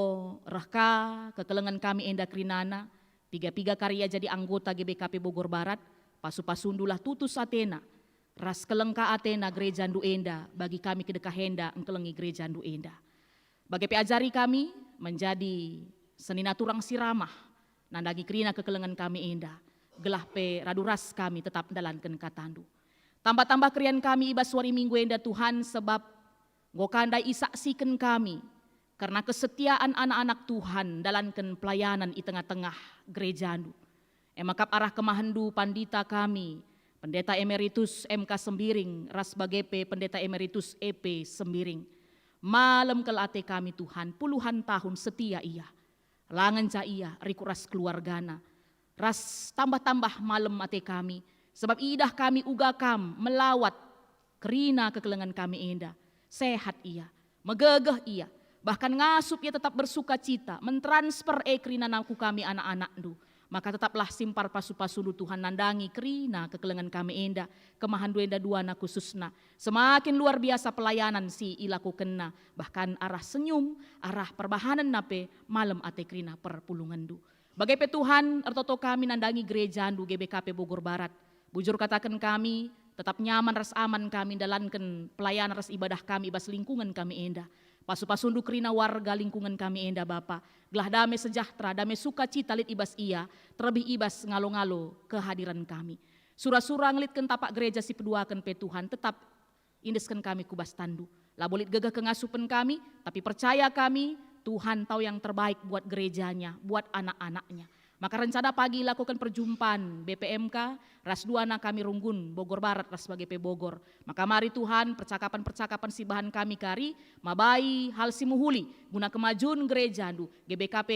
rehka kekelengan kami enda krinana, piga-piga karya jadi anggota GBKP Bogor Barat, pasu-pasundulah tutus Atena, ras kelengka Atena gereja ndu enda, bagi kami kedekah henda engkelengi gereja ndu enda. Bagi pe ajari kami menjadi senina turang siramah, nandagi krina kekelengan kami enda, gelah pe raduras kami tetap dalankan katandu. Tambah-tambah krian kami ibas suari minggu enda Tuhan, sebab ngokandai isaksikan kami, karena kesetiaan anak-anak Tuhan dalankan pelayanan di tengah-tengah gereja ndu. Emakap arah kemahandu pandita kami, pendeta emeritus MK Sembiring, ras bagepe pendeta emeritus EP Sembiring. Malam kelate kami Tuhan, puluhan tahun setia ia. Langan ca ia, rikuras keluargana. Ras tambah-tambah malam ate kami, sebab idah kami ugakam melawat kerina kekelengan kami enda. Sehat ia, megegeh ia, bahkan ngasup ia tetap bersuka cita, mentransfer krina naku kami anak-anak du. Maka tetaplah simpar pasu-pasu Tuhan nandangi krina kekelengan kami enda, kemahandu enda duana khususna. Semakin luar biasa pelayanan si ilaku kena, bahkan arah senyum, arah perbahanan nape malam ate krina perpulungan du. Bagai pe Tuhan, ertoto kami nandangi gereja du GBKP Bogor Barat. Bujur katakan kami, tetap nyaman ras aman kami dalankan pelayanan ras ibadah kami ibas lingkungan kami enda. Pasu-pasundu krina warga lingkungan kami enda Bapa, gelah damai sejahtera, damai sukacita lit ibas ia, terlebih ibas ngalo-ngalo kehadiran kami. Surah-surah ngelitkan tapak gereja si peduakan pe Tuhan, tetap indeskan kami kubas tandu. Labolit gegah kengasupan kami, tapi percaya kami Tuhan tahu yang terbaik buat gerejanya, buat anak-anaknya. Maka rencana pagi lakukan perjumpaan BPMK, ras 2 na kami runggun, Bogor Barat ras sebagai P Bogor. Maka mari Tuhan percakapan-percakapan si bahan kami kari, mabai hal si muhuli, guna kemajuan gereja ndu, GBKP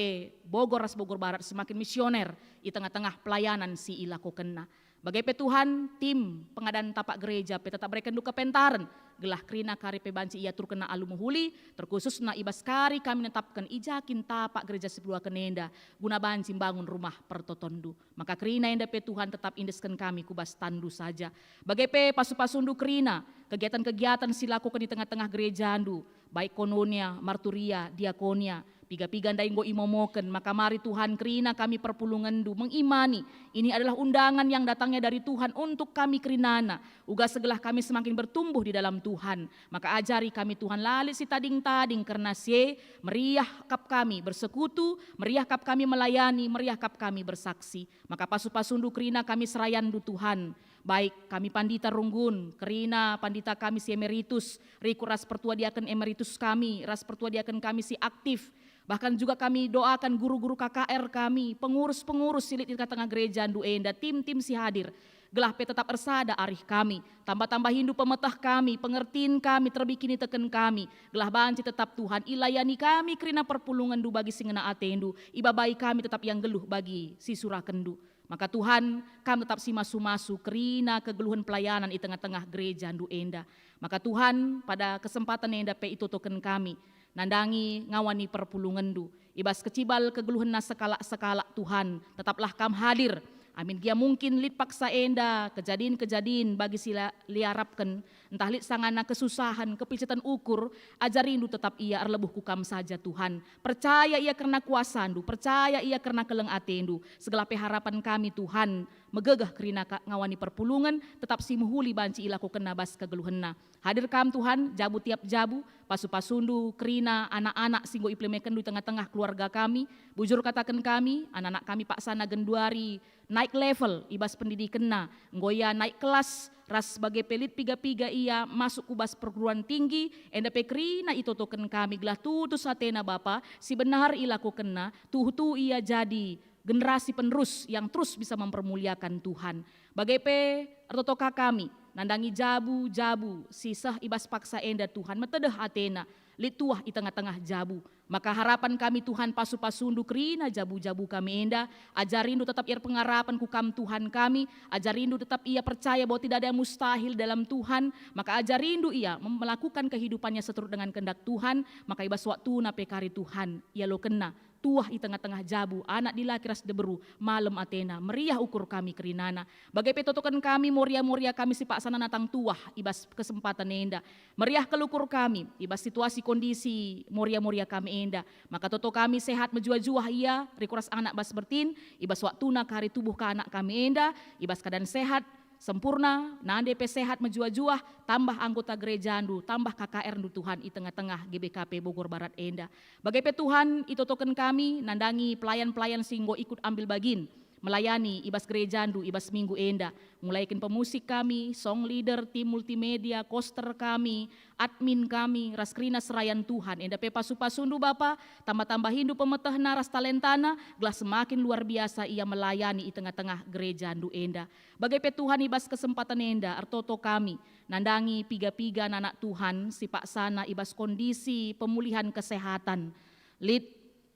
Bogor ras Bogor Barat semakin misioner di tengah-tengah pelayanan si ilaku kena. Bagai pe Tuhan, tim pengadaan tapak gereja pe tetap berikan duka pentaran, gelah krina kari pe banci ia turkena alu muhuli, terkhusus na ibas kari kami netapkan ijakin tapak gereja sebelua kenenda, guna banci bangun rumah pertotondu. Maka krina enda pe Tuhan tetap indeskan kami kubas tandu saja. Bagai pe pasu-pasundu krina, kegiatan-kegiatan silakukan di tengah-tengah gereja ndu, baik kononia, marturia, diakonia, piga-piga ndai nggo imomoken. Maka mari Tuhan krina kami perpulungan du mengimani ini adalah undangan yang datangnya dari Tuhan untuk kami krinana, uga segelah kami semakin bertumbuh di dalam Tuhan. Maka ajari kami Tuhan lali si tading-tading karena sie meriah kap kami bersekutu, meriah kap kami melayani, meriah kap kami bersaksi. Maka pasu-pasundu krina kami serayandu Tuhan, baik kami pandita runggun, kerina pandita kami si emeritus, riku ras pertua diaken emeritus kami, ras pertua diaken kami si aktif. Bahkan juga kami doakan guru-guru KKR kami, pengurus-pengurus silit di tengah gereja ndu enda, tim-tim si hadir. Gelah pe tetap ersada arih kami, tambah-tambah hindu pemetah kami, pengertiin kami, terbikini teken kami. Gelah banci tetap Tuhan, ilayani kami krina perpulungan du bagi singena atendu, ibabai kami tetap yang geluh bagi si surakendu. Maka Tuhan kami tetap si masu-masu kerina kegeluhan pelayanan di tengah-tengah gereja ndu enda. Maka Tuhan pada kesempatan enda pe itu token kami, nandangi ngawani perpulungan du, ibas kecibal kegeluhan na sekala-sekala Tuhan, tetaplah kam hadir. Amin gia mungkin lit paksa enda, kejadian-kejadian bagi sila liarapkan, entah lit sangana kesusahan, kepicitan ukur, ajarindu tetap ia arlebuh kukam saja Tuhan. Percaya ia karena kuasandu, percaya ia karena keleng atendu. Segala harapan kami Tuhan, megegah kerina ngawani perpulungan, tetap simuhuli banci ilaku kena bas kegeluhenna. Hadir kam Tuhan, jabu tiap jabu, pasu-pasundu, kerina, anak-anak singgo implementkan di tengah-tengah keluarga kami, bujur katakan kami, anak-anak kami paksana genduari, naik level, ibas pendidikanna, ngoya naik kelas, ras sebagai pelit piga-piga ia masuk kubas perguruan tinggi, enda pekrina itu token kami gelah tutus hatena Bapa, si benar ilaku kena, tuh ia jadi generasi penerus yang terus bisa mempermuliakan Tuhan. Bagai pe artotoka kami, nandangi jabu-jabu, sisah ibas paksa enda Tuhan, metedeh hatena, lituah di tengah-tengah jabu. Maka harapan kami Tuhan pasu-pasundu kerina jabu-jabu kami enda, ajarindu tetap ia pengarapan ku kam Tuhan kami, ajarindu tetap ia percaya bahwa tidak ada yang mustahil dalam Tuhan, maka ajarindu ia melakukan kehidupannya seturut dengan kehendak Tuhan, maka ibas waktu na pekari Tuhan, ia lo kena, tuah di tengah-tengah jabu, anak dilaki ras deberu, malam Athena, meriah ukur kami kerinana, bagai petotokan kami, moria-moria kami si paksana natang tuah, ibas kesempatan enda, meriah kelukur kami, ibas situasi kondisi, moria-moria kami enda, maka toto kami sehat menjua-juah ia, rikuras anak bas bertin, ibas waktu nak hari tubuh ke anak kami enda, ibas keadaan sehat, sempurna, nande pe sehat menjua-juah, tambah anggota gereja andu, tambah KKR andu Tuhan di tengah-tengah GBKP Bogor Barat enda. Bagai pe Tuhan, itu token kami, nandangi pelayan-pelayan singgo ikut ambil bagin, melayani ibas gereja andu, ibas minggu enda, mulaikan pemusik kami, song leader, tim multimedia, koster kami, admin kami, raskrina serayan Tuhan, enda pe pasu-pasundu Bapa, tambah-tambah hindu pemetehna ras talentana, gelas semakin luar biasa ia melayani di tengah-tengah gereja andu enda. Bagai pe Tuhan ibas kesempatan enda, artoto kami, nandangi piga-piga anak Tuhan, si paksana ibas kondisi pemulihan kesehatan, lid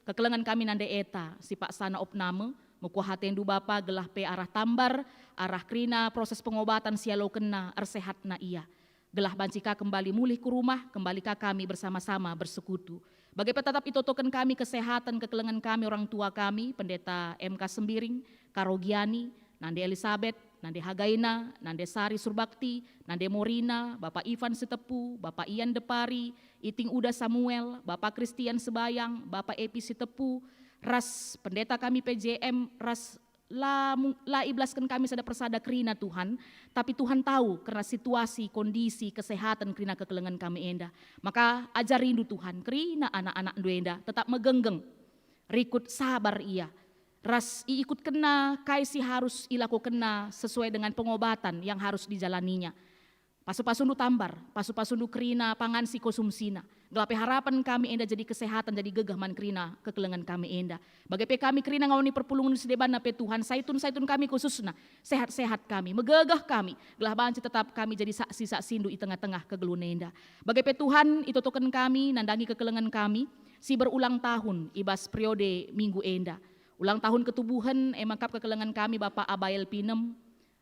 kekelengan kami nande eta, si paksana opname, mukuhatendu Bapa gelah pe arah tambar, arah krina proses pengobatan sialo kena arsehat na ia. Gelah bancika kembali mulih ke rumah, kembali ka kami bersama-sama bersekutu. Bagai tetap itu token kami kesehatan kekelengan kami orang tua kami, Pendeta MK Sembiring, Karogiani, Nande Elizabeth, Nande Hagaina, Nande Sari Surbakti, Nande Morina, Bapak Ivan Sitepu, Bapak Ian Depari, Iting Uda Samuel, Bapak Christian Sebayang, Bapak Epi Sitepu, ras pendeta kami PJM, ras la iblaskan kami sada persada kerina Tuhan, tapi Tuhan tahu karena situasi, kondisi, kesehatan kerina kekelengan kami enda. Maka ajarindu Tuhan, kerina anak-anak enda tetap megenggeng, rikut sabar ia. Ras ikut kena, kaisi harus ilaku kena sesuai dengan pengobatan yang harus dijalaninya. Pasu-pasundu tambar, pasu-pasundu kerina pangan si konsumsina. Gelape harapan kami enda jadi kesehatan, jadi gegah man kerina kekelengan kami enda. Bagai pe kami kerina ngawani perpulungan di sedeban pe Tuhan, saitun-saitun kami khususna, sehat-sehat kami, megegah kami. Gelah banci tetap kami jadi saksi-saksi sindu di tengah-tengah kegelun enda. Bagai pe Tuhan itu token kami, nandangi kekelengan kami, si berulang tahun ibas periode minggu enda. Ulang tahun ketubuhan emakap kekelengan kami Bapak Abael Pinem,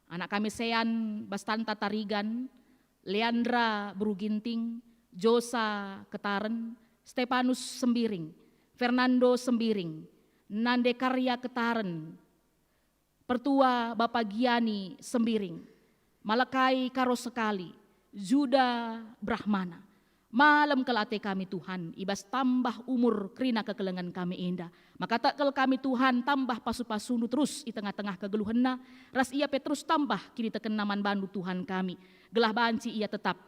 anak kami Sean Bastanta Tarigan, Leandra Bruginting, Josa Ketaren, Stepanus Sembiring, Fernando Sembiring, Nande Karya Ketaren, Pertua Bapak Giani Sembiring, Malakai Karo Sekali, Juda Brahmana. Malam kelate kami Tuhan, ibas tambah umur kerina kekelengan kami enda. Maka takkel kami Tuhan tambah pasu-pasundu terus di tengah-tengah kegeluhenna, ras ia Petrus tambah kini teken naman bandu Tuhan kami. Gelah banci ia tetap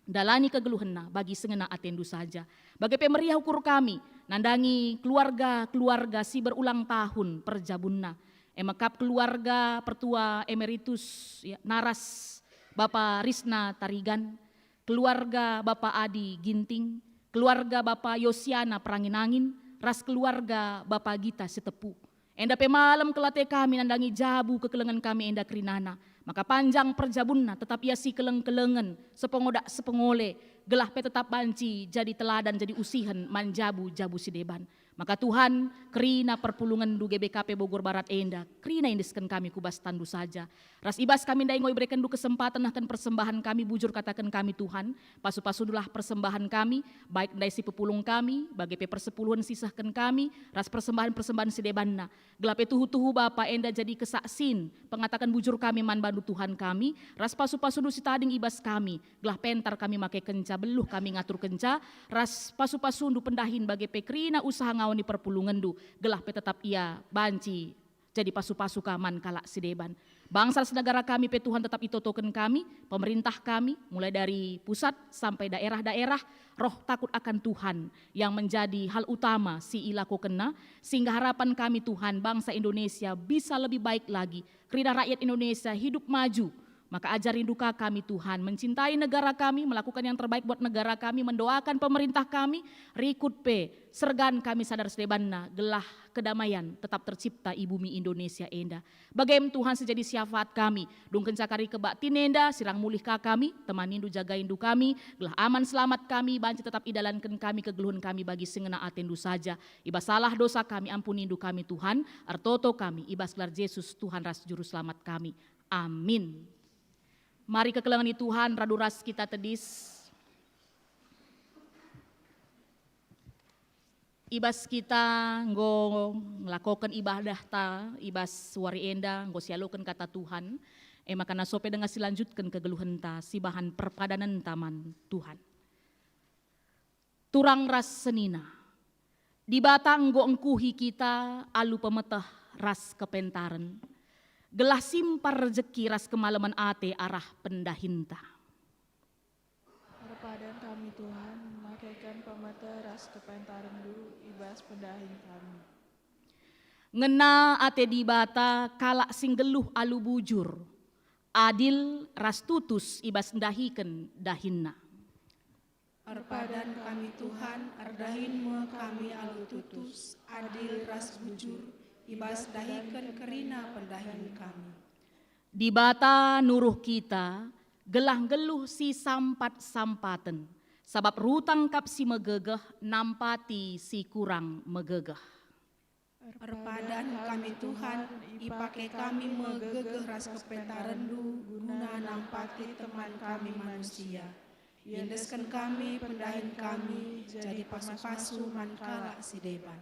dalani kegeluhenna bagi sengena atendu saja. Bagai pemeriah ukur kami, nandangi keluarga-keluarga si berulang tahun perjabunna. Emakap keluarga Pertua Emeritus ya, Naras Bapak Risna Tarigan, keluarga Bapak Adi Ginting, keluarga Bapak Yosiana Peranginangin, ras keluarga Bapak Gita Sitepu. Enda pe malam kelate kami nandangi jabu kekelengan kami enda kerinana. Maka panjang perjabunna tetap ia si keleng-kelengen, sepengodak sepengole, gelah pe tetap banci jadi teladan jadi usihan manjabu jabu sideban. Maka Tuhan kerina perpulungan du GBKP Bogor Barat enda, kerina indiskan kami kubas tandu saja. Ras ibas kami ndai ngoi berikan du kesempatan akan persembahan kami bujur katakan kami Tuhan, pasu-pasudulah persembahan kami, baik ndai si pepulung kami, bagi pe persepuluhan sisahkan kami, ras persembahan-persembahan sidebanna. Gelape tuhu-tuhu Bapa enda jadi kesaksin, pengatakan bujur kami man bandu Tuhan kami, ras pasu-pasudu si tading ibas kami, gelah pentar kami make kenca, beluh kami ngatur kenca, ras pasu-pasundu pendahin bagi pe kerina usaha ngawani perpulungan du, gelah pe tetap ia banci jadi pasu-pasu kaman kalak sideban. Bangsa senegara kami, pe Tuhan tetap itotoken kami, pemerintah kami, mulai dari pusat sampai daerah-daerah, roh takut akan Tuhan yang menjadi hal utama si ilaku kena, sehingga harapan kami Tuhan, bangsa Indonesia bisa lebih baik lagi, kerina rakyat Indonesia hidup maju. Maka ajar rinduka kami Tuhan, mencintai negara kami, melakukan yang terbaik buat negara kami, mendoakan pemerintah kami, rikut pe, sergan kami sadar sedebanna, gelah kedamaian tetap tercipta i bumi Indonesia enda. Bagaim Tuhan sejadi syafaat kami, dung kencakari kebak tinenda, sirang mulihka kami, teman indu jaga indu kami, gelah aman selamat kami, banci tetap idalankan kami, kegeluhan kami bagi sengena atendu saja. Iba salah dosa kami, ampuni indu kami Tuhan, artoto kami, ibas gelar Yesus Tuhan ras juru selamat kami. Amin. Mari kekelengan Tuhan, radu ras kita tedis. Ibas kita nggo ngelakokan ibadah ta, ibas suari enda, nggo sialukan kata Tuhan. Makana sope dengan silanjutkan kegeluhan ta, si bahan perpadanan taman Tuhan. Turang ras senina, di batang nggo engkuhi kita, alu pemetah ras kepentaran. Gelah simpar rezeki ras kemalaman ate arah pendahinta. Perpadan kami Tuhan, makaikan pemata ras kepentaran du ibas pendahin kami. Ngena ate di bata kalak singgeluh alu bujur, adil ras tutus ibas ndahiken dahinna. Perpadan kami Tuhan, ardahinmu kami alu tutus, adil ras bujur, ibas dahikan kerina pendahin kami. Di bata nuruh kita, gelah geluh si sampat sampaten, sabab rutang kap si megegeh, nampati si kurang megegeh. Perpadan kami Tuhan, ipake kami megegeh ras kepentarendu, guna nampati teman kami manusia. Yendeskan kami pendahin kami, jadi pasu-pasu mankala si deban.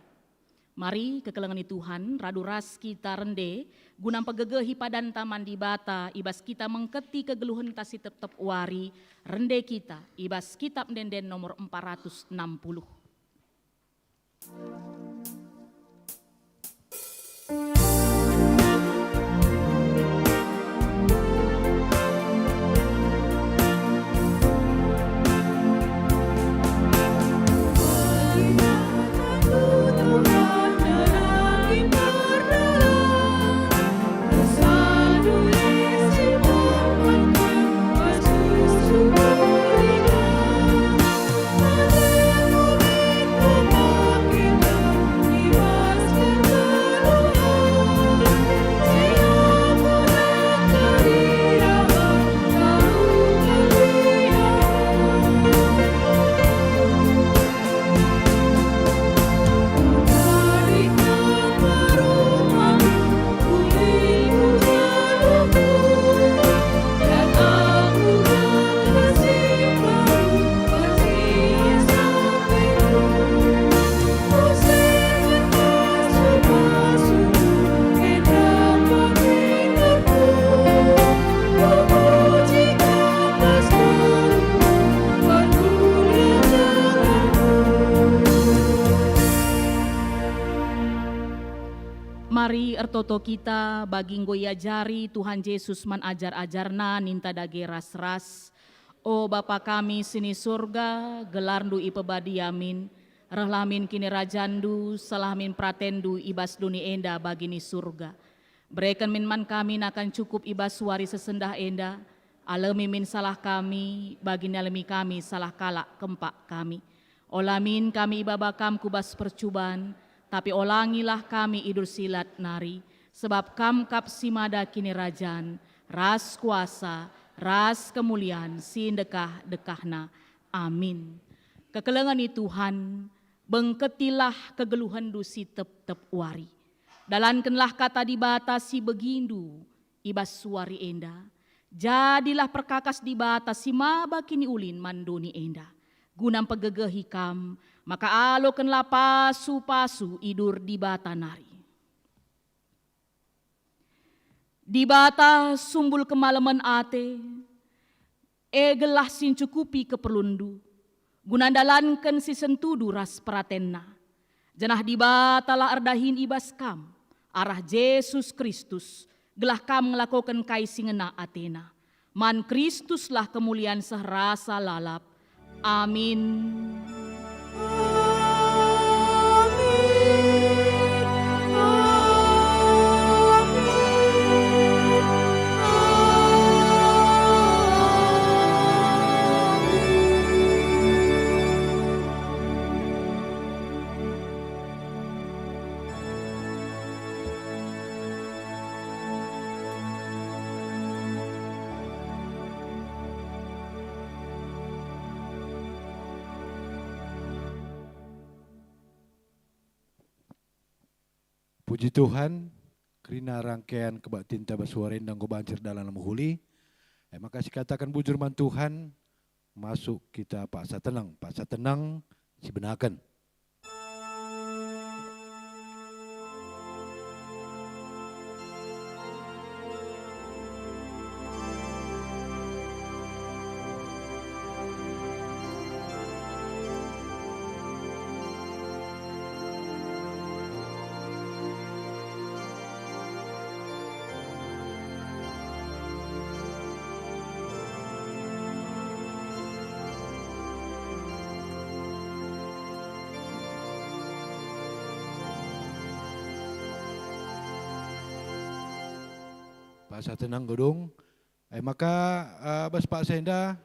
Mari kekelengan Tuhan, radu ras kita rende, gunam pegegehi padan taman di bata, ibas kita mengketi kegeluhan tasi tetep wari, rende kita, ibas kitab denden nomor 460. Mari ertoto kita bagi nggoya jari Tuhan Yesus man ajar-ajarna ninta dage ras-ras. O Bapa kami sini surga, gelarndu ipebadi yamin, rehlamin kini rajandu, salahmin pratendu ibas duni enda bagini surga. Berikan min man kami nakan cukup ibas suari sesendah enda, alami min salah kami, bagini alami kami salah kalak kempak kami. Olamin kami ibabakam kubas percubaan, tapi olangilah kami idul silat nari, sebab kam kap simada kini rajan, ras kuasa, ras kemuliaan, sin dekah-dekahna. Amin. Kekelengan Tuhan, bengketilah kegeluhan dusi tep-tep wari. Dalankanlah kata di batasi begindu, ibas suari enda. Jadilah perkakas di batasi maba kini ulin mandoni enda. Gunam pegegehi kam, maka alokenlah pasu-pasu idur di bata nari. Di bata sumbul kemalaman ate, gelah sin cukupi keperlundu, gunandalanken si sentudu ras pratenna. Jenah di bata lah ardahin ibas kam, arah Yesus Kristus, gelah kam ngelakukan kaisingena Athena. Man Kristuslah kemuliaan sehrasa lalap. Amin. Puji Tuhan, kerana rangkaian kebak tinta basuarin dan gobancir dalam nama huli. Makasih katakan bujur man Tuhan, masuk kita paksa tenang si benakan. Paksa tenang gedung. Maka bas Pak Senda